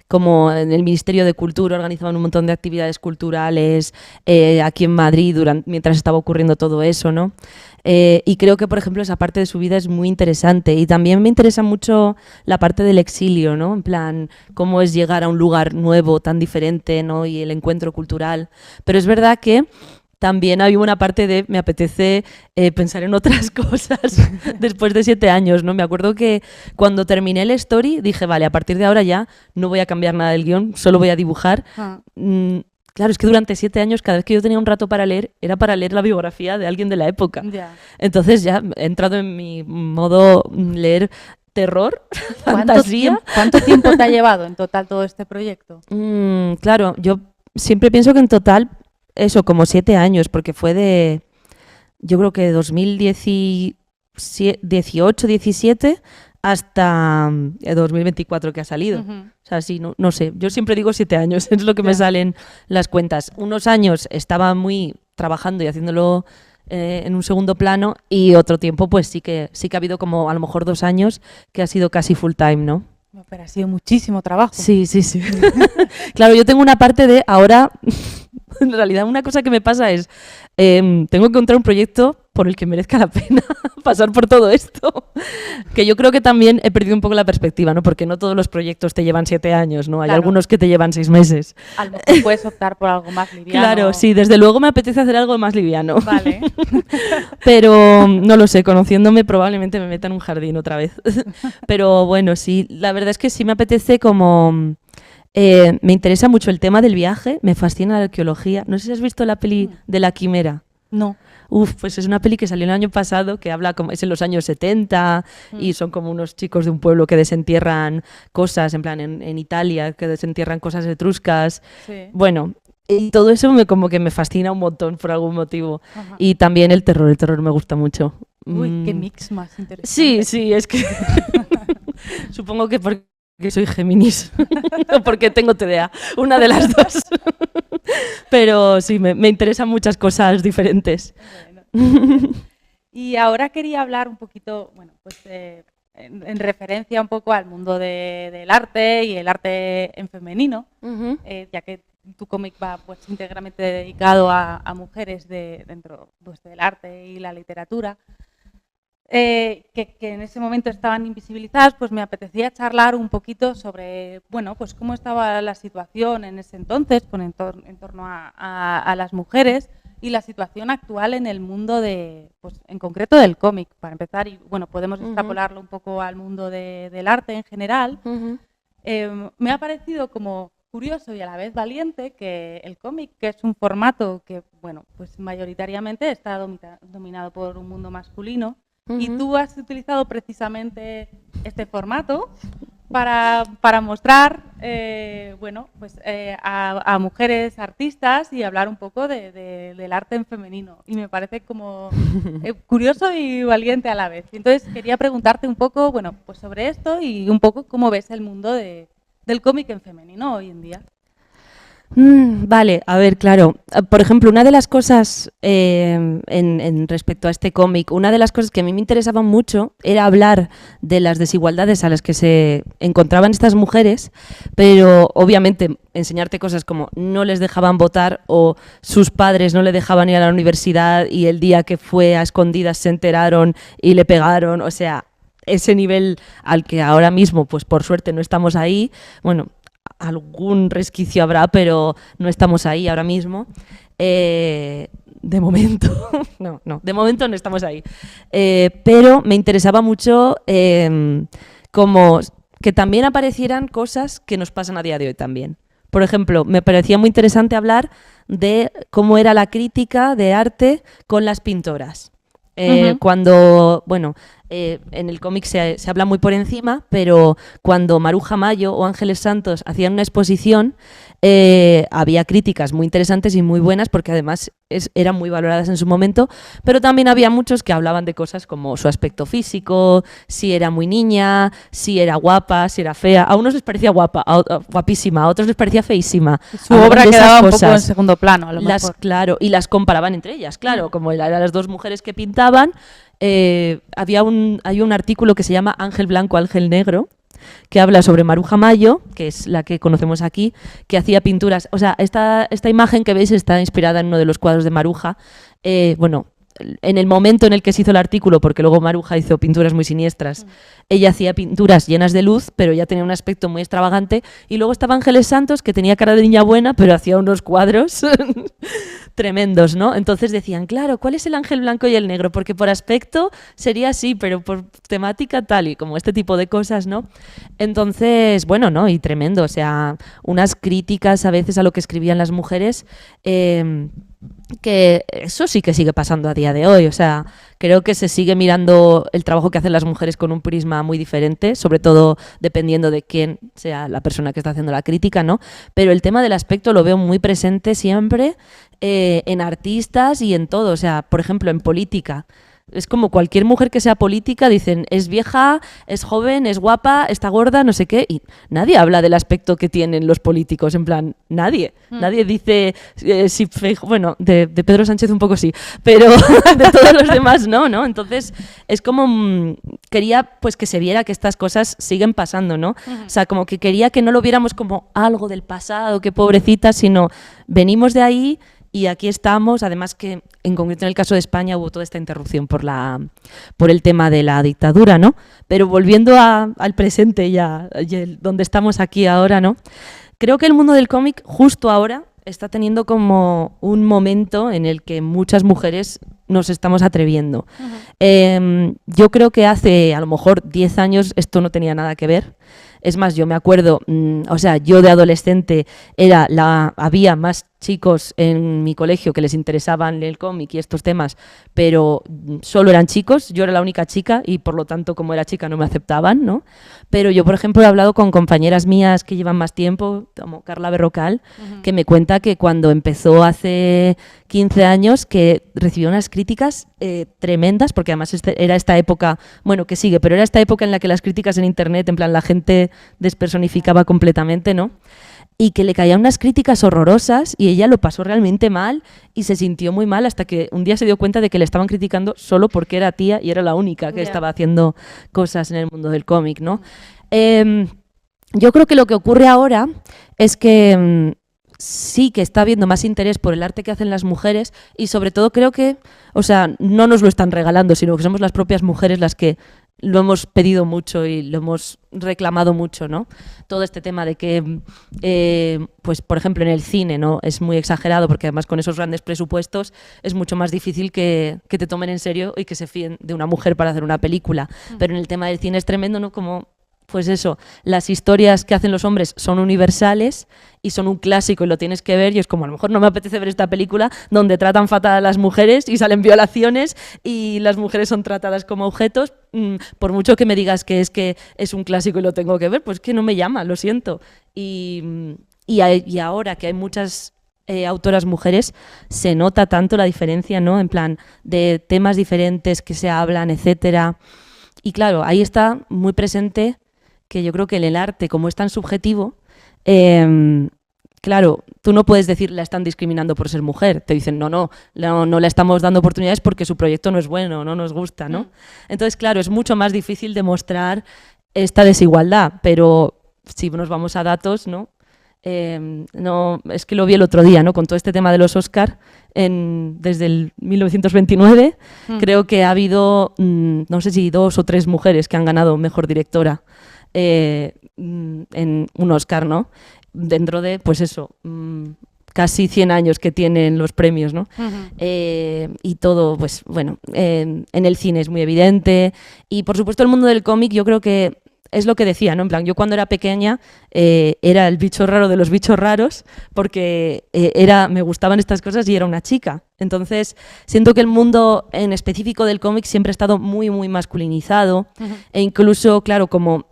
como en el Ministerio de Cultura, organizaban un montón de actividades culturales aquí en Madrid mientras estaba ocurriendo todo eso, ¿no? Y creo que, por ejemplo, esa parte de su vida es muy interesante. Y también me interesa mucho la parte del exilio, ¿no? En plan, cómo es llegar a un lugar nuevo, tan diferente, ¿no? Y el encuentro cultural. Pero es verdad que también hay una parte de me apetece pensar en otras cosas después de 7 años, ¿no? Me acuerdo que cuando terminé el story dije, vale, a partir de ahora ya no voy a cambiar nada del guión, solo voy a dibujar. Claro, es que durante 7 años, cada vez que yo tenía un rato para leer, era para leer la biografía de alguien de la época. Entonces ya he entrado en mi modo leer terror, fantasía. ¿Cuánto tiempo te ha llevado en total todo este proyecto? Claro, yo siempre pienso que en total eso, como 7 años, porque fue yo creo que de 2018, 17 hasta 2024 que ha salido. Ujú. O sea, sí, no sé. Yo siempre digo 7 años, es lo que me Ya. salen las cuentas. Unos años estaba muy trabajando y haciéndolo en un segundo plano, y otro tiempo pues sí que ha habido como a lo mejor 2 años que ha sido casi full time, ¿no? Pero ha sido muchísimo trabajo. Sí. Claro, yo tengo una parte de ahora, en realidad una cosa que me pasa es, tengo que encontrar un proyecto por el que merezca la pena pasar por todo esto. Que yo creo que también he perdido un poco la perspectiva, ¿no? Porque no todos los proyectos te llevan 7 años, ¿no? Hay Claro. algunos que te llevan 6 meses. A lo mejor puedes optar por algo más liviano. Claro, sí, desde luego me apetece hacer algo más liviano. Vale. Pero no lo sé, conociéndome probablemente me meta en un jardín otra vez. Pero bueno, sí, la verdad es que sí me apetece como... me interesa mucho el tema del viaje, me fascina la arqueología. No sé si has visto la peli de La Quimera. No. Uf, pues es una peli que salió el año pasado, que habla como es en los años 70 y son como unos chicos de un pueblo que desentierran cosas, en plan en Italia, que desentierran cosas etruscas. Sí. Bueno, y todo eso como que me fascina un montón por algún motivo. Ajá. Y también el terror me gusta mucho. Uy, qué Mm, mix más interesante. Sí, es que supongo que porque soy Géminis o porque tengo TDA, una de las dos. Pero sí, me interesan muchas cosas diferentes. Bueno. Y ahora quería hablar un poquito, bueno, pues en referencia un poco al mundo del arte y el arte en femenino, ya que tu cómic va pues íntegramente dedicado a mujeres dentro pues, del arte y la literatura. Que en ese momento estaban invisibilizadas, pues me apetecía charlar un poquito sobre, bueno, pues cómo estaba la situación en ese entonces en torno a las mujeres y la situación actual en el mundo pues en concreto del cómic, para empezar, y bueno, podemos extrapolarlo un poco al mundo del arte en general. Me ha parecido como curioso y a la vez valiente que el cómic, que es un formato que, bueno, pues mayoritariamente está dominado por un mundo masculino, y tú has utilizado precisamente este formato para mostrar bueno, pues, a mujeres artistas y hablar un poco del arte en femenino. Y me parece como curioso y valiente a la vez. Entonces quería preguntarte un poco, bueno, pues sobre esto y un poco cómo ves el mundo del cómic en femenino hoy en día. Vale, a ver, claro. Por ejemplo, una de las cosas en respecto a este cómic, una de las cosas que a mí me interesaba mucho era hablar de las desigualdades a las que se encontraban estas mujeres, pero obviamente enseñarte cosas como no les dejaban votar o sus padres no le dejaban ir a la universidad y el día que fue a escondidas se enteraron y le pegaron, o sea, ese nivel al que ahora mismo, pues por suerte no estamos ahí, bueno, algún resquicio habrá, pero no estamos ahí ahora mismo. De momento, no, de momento no estamos ahí. Pero me interesaba mucho como que también aparecieran cosas que nos pasan a día de hoy también. Por ejemplo, me parecía muy interesante hablar de cómo era la crítica de arte con las pintoras. Cuando, bueno, en el cómic se habla muy por encima, pero cuando Maruja Mayo o Ángeles Santos hacían una exposición, había críticas muy interesantes y muy buenas, porque además eran muy valoradas en su momento, pero también había muchos que hablaban de cosas como su aspecto físico, si era muy niña, si era guapa, si era fea. A unos les parecía guapa, guapísima, a otros les parecía feísima. Su obra quedaba un poco en segundo plano, a lo mejor. Claro, y las comparaban entre ellas, claro, como eran las dos mujeres que pintaban. Hay un artículo que se llama Ángel Blanco, Ángel Negro, que habla sobre Maruja Mayo, que es la que conocemos aquí, que hacía pinturas. O sea, esta imagen que veis está inspirada en uno de los cuadros de Maruja. Bueno, en el momento en el que se hizo el artículo, porque luego Maruja hizo pinturas muy siniestras, ella hacía pinturas llenas de luz, pero ya tenía un aspecto muy extravagante. Y luego estaba Ángeles Santos, que tenía cara de niña buena, pero hacía unos cuadros tremendos, ¿no? Entonces decían, claro, ¿cuál es el ángel blanco y el negro? Porque por aspecto sería así, pero por temática tal, y como este tipo de cosas, ¿no? Entonces, bueno, ¿no? Y tremendo, o sea, unas críticas a veces a lo que escribían las mujeres, que eso sí que sigue pasando a día de hoy. O sea, creo que se sigue mirando el trabajo que hacen las mujeres con un prisma muy diferente, sobre todo dependiendo de quién sea la persona que está haciendo la crítica, ¿no? Pero el tema del aspecto lo veo muy presente siempre en artistas y en todo. O sea, por ejemplo, en política. es como cualquier mujer que sea política, dicen, es vieja, es joven, es guapa, está gorda, no sé qué, y nadie habla del aspecto que tienen los políticos, en plan, nadie dice, bueno, de Pedro Sánchez un poco sí, pero de todos los demás no, entonces es como, quería pues que se viera que estas cosas siguen pasando, ¿no? O sea, como que quería que no lo viéramos como algo del pasado, qué pobrecita, sino venimos de ahí y aquí estamos, además que en concreto en el caso de España hubo toda esta interrupción por el tema de la dictadura, ¿no? Pero volviendo al presente ya, donde estamos aquí ahora, ¿no? Creo que el mundo del cómic justo ahora está teniendo como un momento en el que muchas mujeres nos estamos atreviendo. Yo creo que hace a lo mejor 10 años esto no tenía nada que ver. Es más, yo me acuerdo, o sea, yo de adolescente había más chicos en mi colegio que les interesaban el cómic y estos temas, pero solo eran chicos, yo era la única chica y por lo tanto como era chica no me aceptaban, ¿no? Pero yo, por ejemplo, he hablado con compañeras mías que llevan más tiempo, como Carla Berrocal, que me cuenta que cuando empezó hace 15 años que recibió unas críticas tremendas, porque además era esta época, bueno, que sigue, pero era esta época en la que las críticas en internet, en plan la gente despersonificaba completamente, ¿no? Y que le caían unas críticas horrorosas y ella lo pasó realmente mal y se sintió muy mal hasta que un día se dio cuenta de que le estaban criticando solo porque era tía y era la única que estaba haciendo cosas en el mundo del cómic, ¿no? Yo creo que lo que ocurre ahora es que sí que está habiendo más interés por el arte que hacen las mujeres y sobre todo creo que, o sea, no nos lo están regalando, sino que somos las propias mujeres las que lo hemos pedido mucho y lo hemos reclamado mucho, ¿no? Todo este tema de que, pues por ejemplo en el cine, ¿no? Es muy exagerado porque además con esos grandes presupuestos es mucho más difícil que te tomen en serio y que se fíen de una mujer para hacer una película. Pero en el tema del cine es tremendo, ¿no? Como pues eso, las historias que hacen los hombres son universales y son un clásico y lo tienes que ver y es como a lo mejor no me apetece ver esta película donde tratan fatal a las mujeres y salen violaciones y las mujeres son tratadas como objetos, por mucho que me digas que es un clásico y lo tengo que ver, pues que no me llama, lo siento. Y ahora que hay muchas autoras mujeres, se nota tanto la diferencia, ¿no? En plan, de temas diferentes que se hablan, etcétera. Y claro, ahí está muy presente que yo creo que en el arte, como es tan subjetivo, claro, tú no puedes decir la están discriminando por ser mujer. Te dicen, no le estamos dando oportunidades porque su proyecto no es bueno, no nos gusta, ¿no? Entonces, claro, es mucho más difícil demostrar esta desigualdad, pero si nos vamos a datos, ¿no? No, es que lo vi el otro día, ¿no? Con todo este tema de los Oscar, desde el 1929, creo que ha habido, no sé si 2 o 3 mujeres que han ganado Mejor Directora en un Oscar, ¿no? Dentro de, pues eso, casi 100 años que tienen los premios, ¿no? Y todo, pues bueno, en el cine es muy evidente. Y por supuesto el mundo del cómic yo creo que es lo que decía, ¿no? En plan, yo cuando era pequeña era el bicho raro de los bichos raros porque me gustaban estas cosas y era una chica. Entonces, siento que el mundo en específico del cómic siempre ha estado muy, muy masculinizado e incluso, claro, como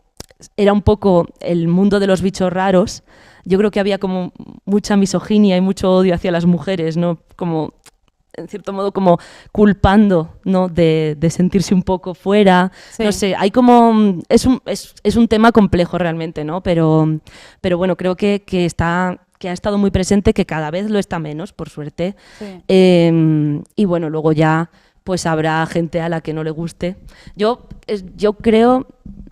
era un poco el mundo de los bichos raros, yo creo que había como mucha misoginia y mucho odio hacia las mujeres, ¿no? Como en cierto modo como culpando, ¿no? de sentirse un poco fuera, sí. No sé, hay como es un tema complejo realmente, ¿no? Pero bueno, creo que ha estado muy presente, que cada vez lo está menos, por suerte. Sí. Y bueno, luego ya pues habrá gente a la que no le guste. Yo creo,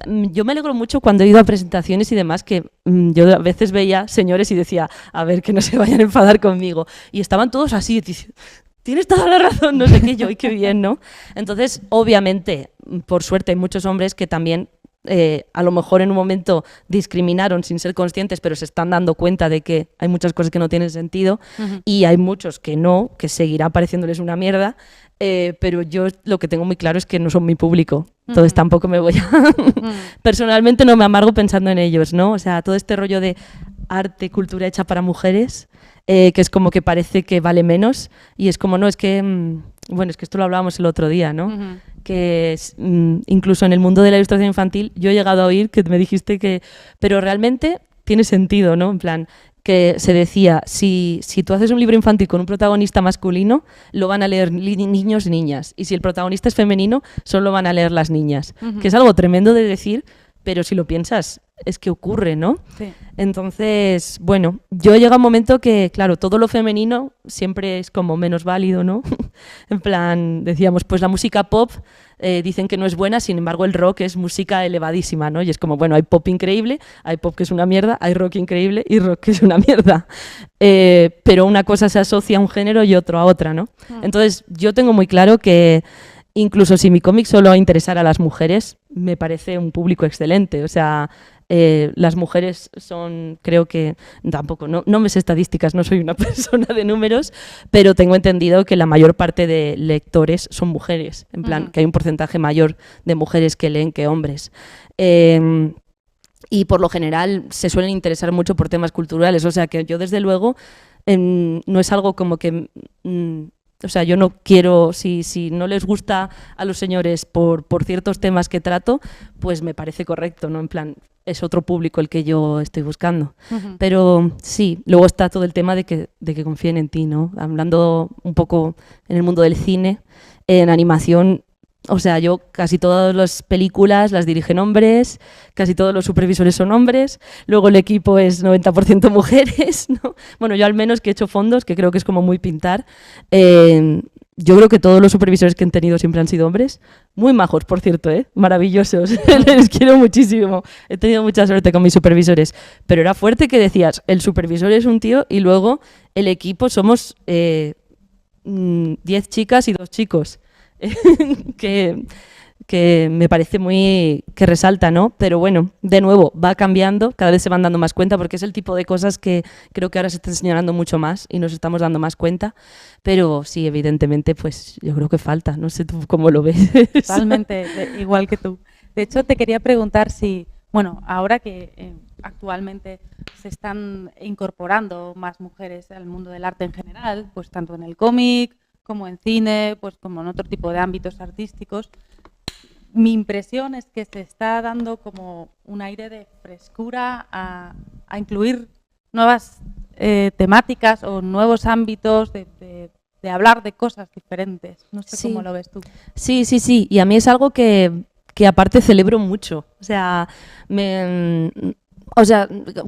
yo me alegro mucho cuando he ido a presentaciones y demás, que yo a veces veía señores y decía, a ver, que no se vayan a enfadar conmigo. Y estaban todos así, tienes toda la razón, no sé qué, yo, y qué bien, ¿no? Entonces, obviamente, por suerte, hay muchos hombres que también a lo mejor en un momento discriminaron sin ser conscientes, pero se están dando cuenta de que hay muchas cosas que no tienen sentido y hay muchos que no, que seguirá pareciéndoles una mierda, pero yo lo que tengo muy claro es que no son mi público, entonces tampoco me voy a... Personalmente no me amargo pensando en ellos, ¿no? O sea, todo este rollo de arte, cultura hecha para mujeres, que es como que parece que vale menos y es como, no, es que... bueno, es que esto lo hablábamos el otro día, ¿no? Que incluso en el mundo de la ilustración infantil yo he llegado a oír que me dijiste que... Pero realmente tiene sentido, ¿no? En plan, que se decía, si tú haces un libro infantil con un protagonista masculino, lo van a leer niños y niñas. Y si el protagonista es femenino, solo van a leer las niñas. Que es algo tremendo de decir, pero si lo piensas, es que ocurre, ¿no? Sí. Entonces, bueno, yo llega un momento que, claro, todo lo femenino siempre es como menos válido, ¿no? En plan, decíamos, pues la música pop dicen que no es buena, sin embargo el rock es música elevadísima, ¿no? Y es como, bueno, hay pop increíble, hay pop que es una mierda, hay rock increíble y rock que es una mierda. Pero una cosa se asocia a un género y otro a otra, ¿no? Entonces, yo tengo muy claro que incluso si mi cómic solo interesara a las mujeres, me parece un público excelente. O sea, las mujeres son, creo que, tampoco, no me sé estadísticas, no soy una persona de números, pero tengo entendido que la mayor parte de lectores son mujeres. En plan, que hay un porcentaje mayor de mujeres que leen que hombres. Y por lo general se suelen interesar mucho por temas culturales. O sea, que yo desde luego no es algo como que... O sea, yo no quiero, si no les gusta a los señores por ciertos temas que trato, pues me parece correcto, ¿no? En plan, es otro público el que yo estoy buscando. Pero sí, luego está todo el tema de que confíen en ti, ¿no? Hablando un poco en el mundo del cine, en animación, o sea, yo casi todas las películas las dirigen hombres, casi todos los supervisores son hombres, luego el equipo es 90% mujeres, ¿no? Bueno, yo al menos que he hecho fondos, que creo que es como muy pintar, yo creo que todos los supervisores que he tenido siempre han sido hombres, muy majos, por cierto, maravillosos, les quiero muchísimo, he tenido mucha suerte con mis supervisores, pero era fuerte que decías, el supervisor es un tío y luego el equipo somos 10 chicas y 2 chicos. que me parece muy que resalta, ¿no? Pero bueno, de nuevo, va cambiando, cada vez se van dando más cuenta porque es el tipo de cosas que creo que ahora se están señalando mucho más y nos estamos dando más cuenta, pero sí, evidentemente, pues yo creo que falta, no sé tú cómo lo ves. Totalmente, igual que tú. De hecho, te quería preguntar si, bueno, ahora que actualmente se están incorporando más mujeres al mundo del arte en general, pues tanto en el cómic, como en cine, pues como en otro tipo de ámbitos artísticos. Mi impresión es que se está dando como un aire de frescura a incluir nuevas temáticas o nuevos ámbitos de hablar de cosas diferentes. No sé cómo lo ves tú. Sí, y a mí es algo que aparte celebro mucho. O sea,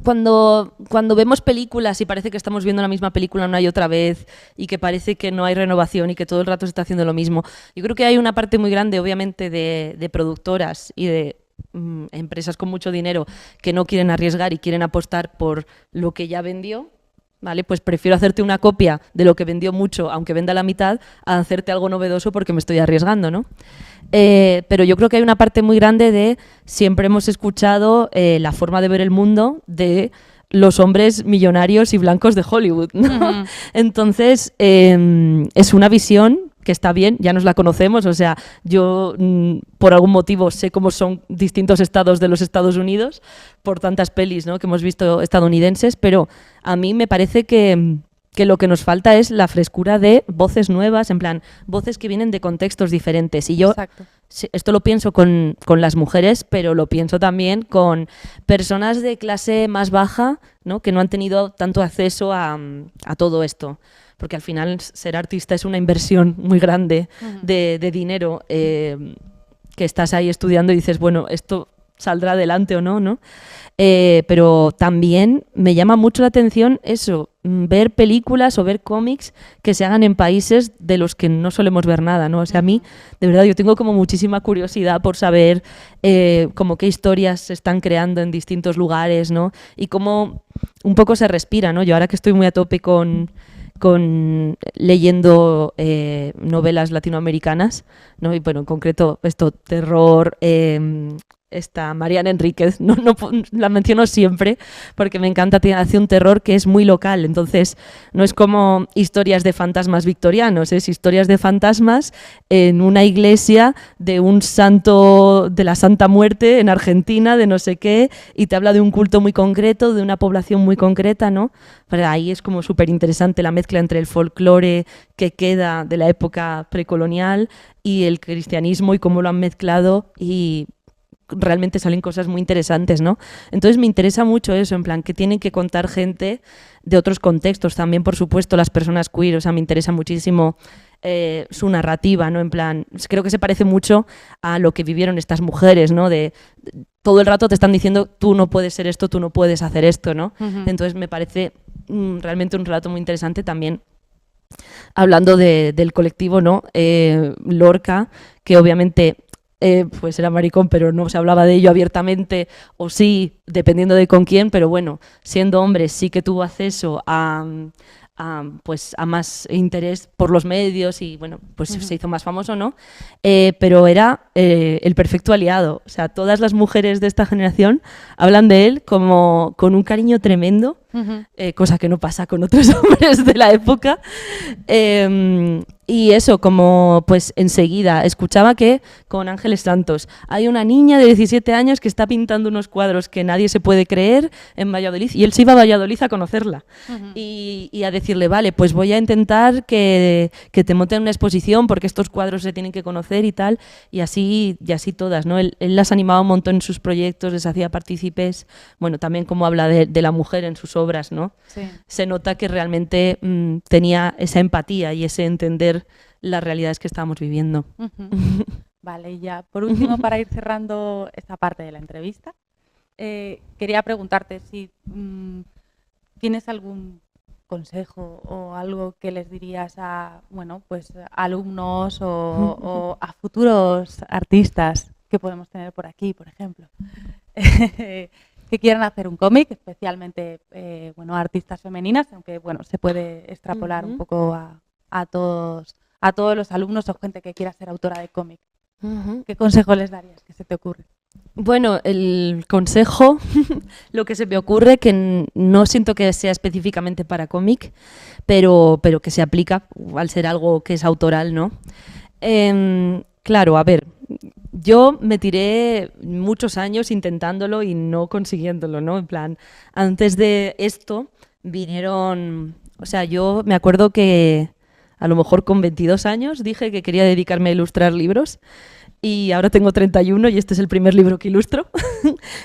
cuando vemos películas y parece que estamos viendo la misma película una y otra vez y que parece que no hay renovación y que todo el rato se está haciendo lo mismo, yo creo que hay una parte muy grande, obviamente, de productoras y de empresas con mucho dinero que no quieren arriesgar y quieren apostar por lo que ya vendió. Vale, pues prefiero hacerte una copia de lo que vendió mucho, aunque venda la mitad, a hacerte algo novedoso porque me estoy arriesgando, ¿no? Pero yo creo que hay una parte muy grande de siempre hemos escuchado la forma de ver el mundo de los hombres millonarios y blancos de Hollywood, ¿no? Entonces, es una visión que está bien, ya nos la conocemos, o sea, yo por algún motivo sé cómo son distintos estados de los Estados Unidos por tantas pelis, ¿no?, que hemos visto estadounidenses, pero a mí me parece que lo que nos falta es la frescura de voces nuevas, en plan, voces que vienen de contextos diferentes. Y yo esto lo pienso con las mujeres, pero lo pienso también con personas de clase más baja, ¿no?, que no han tenido tanto acceso a todo esto. Porque al final ser artista es una inversión muy grande de dinero, que estás ahí estudiando y dices, bueno, esto saldrá adelante o no, ¿no? Pero también me llama mucho la atención eso, ver películas o ver cómics que se hagan en países de los que no solemos ver nada, ¿no? O sea, a mí, de verdad, yo tengo como muchísima curiosidad por saber como qué historias se están creando en distintos lugares, ¿no? Y cómo un poco se respira, ¿no? Yo ahora que estoy muy a tope con leyendo novelas latinoamericanas, ¿no? Y bueno, en concreto esto, terror, esta Mariana Enríquez, no la menciono siempre porque me encanta, hace un terror que es muy local, entonces no es como historias de fantasmas victorianos, es historias de fantasmas en una iglesia de un santo de la Santa Muerte en Argentina, de no sé qué, y te habla de un culto muy concreto, de una población muy concreta, ¿no? Pero ahí es como súper interesante la mezcla entre el folclore que queda de la época precolonial y el cristianismo y cómo lo han mezclado y realmente salen cosas muy interesantes, ¿no? Entonces me interesa mucho eso, en plan, que tienen que contar gente de otros contextos, también por supuesto las personas queer, o sea, me interesa muchísimo su narrativa, ¿no? En plan, creo que se parece mucho a lo que vivieron estas mujeres, ¿no? Todo el rato te están diciendo, tú no puedes ser esto, tú no puedes hacer esto, ¿no? Entonces me parece realmente un relato muy interesante también. Hablando del colectivo, ¿no? Lorca, que obviamente pues era maricón, pero no se hablaba de ello abiertamente, o sí, dependiendo de con quién, pero bueno, siendo hombre sí que tuvo acceso pues a más interés por los medios y bueno, pues se hizo más famoso, ¿no? Pero era el perfecto aliado. O sea, todas las mujeres de esta generación hablan de él como con un cariño tremendo, cosa que no pasa con otros hombres de la época. Y eso, como pues enseguida, escuchaba que con Ángeles Santos hay una niña de 17 años que está pintando unos cuadros que nadie se puede creer en Valladolid, y él se iba a Valladolid a conocerla y a decirle, vale, pues voy a intentar que te monten una exposición porque estos cuadros se tienen que conocer y tal, y así todas, ¿no? Él las animaba un montón en sus proyectos, les hacía partícipes, bueno, también como habla de la mujer en sus obras, ¿no? Sí. Se nota que realmente tenía esa empatía y ese entender las realidades que estábamos viviendo. Vale, y ya por último, para ir cerrando esta parte de la entrevista, quería preguntarte si tienes algún consejo o algo que les dirías a, bueno, pues alumnos o a futuros artistas que podemos tener por aquí, por ejemplo, que quieran hacer un cómic, especialmente bueno, artistas femeninas, aunque bueno, se puede extrapolar un poco a todos los alumnos o gente que quiera ser autora de cómic. ¿Qué consejo les darías? ¿Qué se te ocurre? Bueno, el consejo, lo que se me ocurre, que no siento que sea específicamente para cómic, pero que se aplica al ser algo que es autoral, ¿no? Claro, a ver, yo me tiré muchos años intentándolo y no consiguiéndolo, ¿no? En plan, antes de esto vinieron, o sea, yo me acuerdo que a lo mejor con 22 años dije que quería dedicarme a ilustrar libros y ahora tengo 31 y este es el primer libro que ilustro.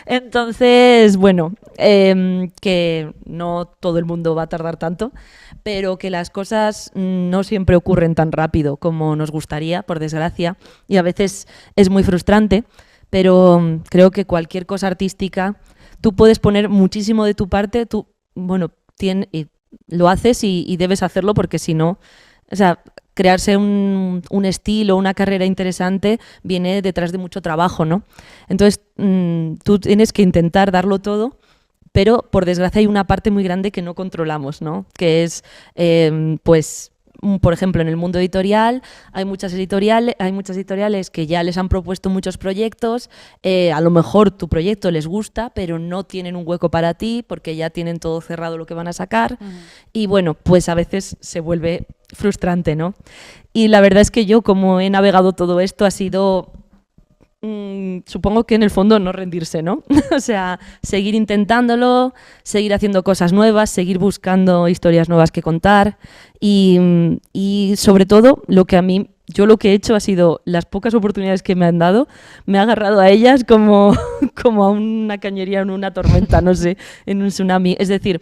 Entonces, bueno, que no todo el mundo va a tardar tanto, pero que las cosas no siempre ocurren tan rápido como nos gustaría, por desgracia, y a veces es muy frustrante, pero creo que cualquier cosa artística, tú puedes poner muchísimo de tu parte, tú, bueno, lo haces y debes hacerlo porque si no, o sea, crearse un estilo, una carrera interesante viene detrás de mucho trabajo, ¿no? Entonces, tú tienes que intentar darlo todo, pero por desgracia hay una parte muy grande que no controlamos, ¿no? Que es, pues, por ejemplo, en el mundo editorial hay muchas editoriales que ya les han propuesto muchos proyectos, a lo mejor tu proyecto les gusta, pero no tienen un hueco para ti porque ya tienen todo cerrado lo que van a sacar y bueno, pues a veces se vuelve frustrante, ¿no? Y la verdad es que yo, como he navegado todo esto, ha sido supongo que en el fondo no rendirse, ¿no? O sea, seguir intentándolo, seguir haciendo cosas nuevas, seguir buscando historias nuevas que contar y sobre todo yo lo que he hecho ha sido las pocas oportunidades que me han dado, me he agarrado a ellas como a una cañería en una tormenta, no sé, en un tsunami. Es decir,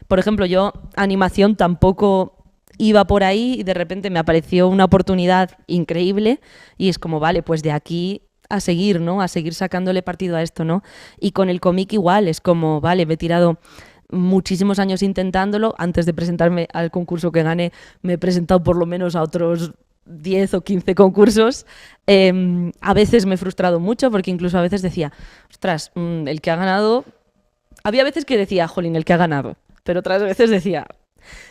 por ejemplo, yo animación tampoco iba por ahí y de repente me apareció una oportunidad increíble y es como, vale, pues de aquí a seguir, ¿no? A seguir sacándole partido a esto, ¿no? Y con el cómic igual, es como, vale, me he tirado muchísimos años intentándolo. Antes de presentarme al concurso que gané, me he presentado por lo menos a otros 10 o 15 concursos. A veces me he frustrado mucho porque incluso a veces decía, ostras, el que ha ganado... Había veces que decía, jolín, el que ha ganado, pero otras veces decía...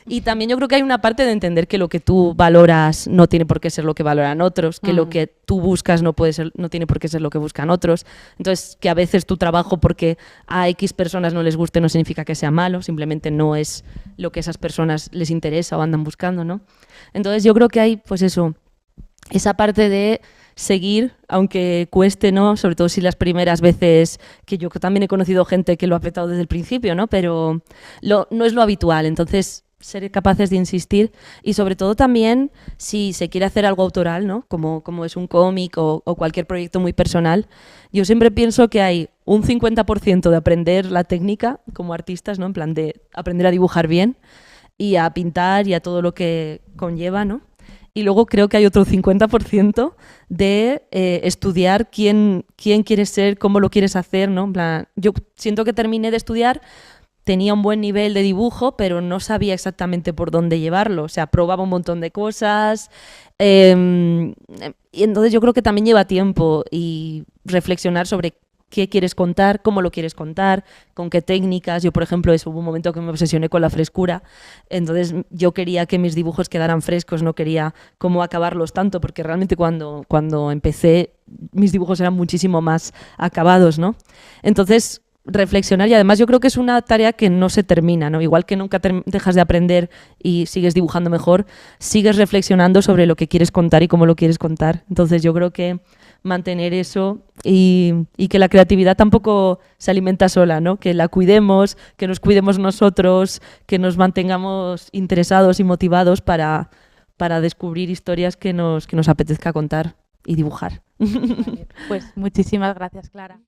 Y también yo creo que hay una parte de entender que lo que tú valoras no tiene por qué ser lo que valoran otros, que lo que tú buscas no tiene por qué ser lo que buscan otros. Entonces, que a veces tu trabajo porque a X personas no les guste no significa que sea malo, simplemente no es lo que a esas personas les interesa o andan buscando, ¿no? Entonces yo creo que hay, pues eso, esa parte de seguir, aunque cueste, ¿no? Sobre todo si las primeras veces, que yo también he conocido gente que lo ha petado desde el principio, ¿no? Pero no es lo habitual, entonces ser capaces de insistir y sobre todo también si se quiere hacer algo autoral, ¿no? Como es un cómic o cualquier proyecto muy personal, yo siempre pienso que hay un 50% de aprender la técnica como artistas, ¿no? En plan de aprender a dibujar bien y a pintar y a todo lo que conlleva, ¿no? Y luego creo que hay otro 50% de estudiar quién quieres ser, cómo lo quieres hacer, ¿no? En plan, yo siento que terminé de estudiar, tenía un buen nivel de dibujo, pero no sabía exactamente por dónde llevarlo. O sea, probaba un montón de cosas. Y entonces yo creo que también lleva tiempo y reflexionar sobre qué quieres contar, cómo lo quieres contar, con qué técnicas. Yo, por ejemplo, hubo un momento que me obsesioné con la frescura. Entonces yo quería que mis dibujos quedaran frescos, no quería cómo acabarlos tanto, porque realmente cuando empecé mis dibujos eran muchísimo más acabados, ¿no? Entonces reflexionar, y además yo creo que es una tarea que no se termina, ¿no? Igual que nunca dejas de aprender y sigues dibujando mejor, sigues reflexionando sobre lo que quieres contar y cómo lo quieres contar. Entonces yo creo que mantener eso y que la creatividad tampoco se alimenta sola, ¿no? Que la cuidemos, que nos cuidemos nosotros, que nos mantengamos interesados y motivados para descubrir historias que nos apetezca contar y dibujar. Vale, pues muchísimas gracias, Clara.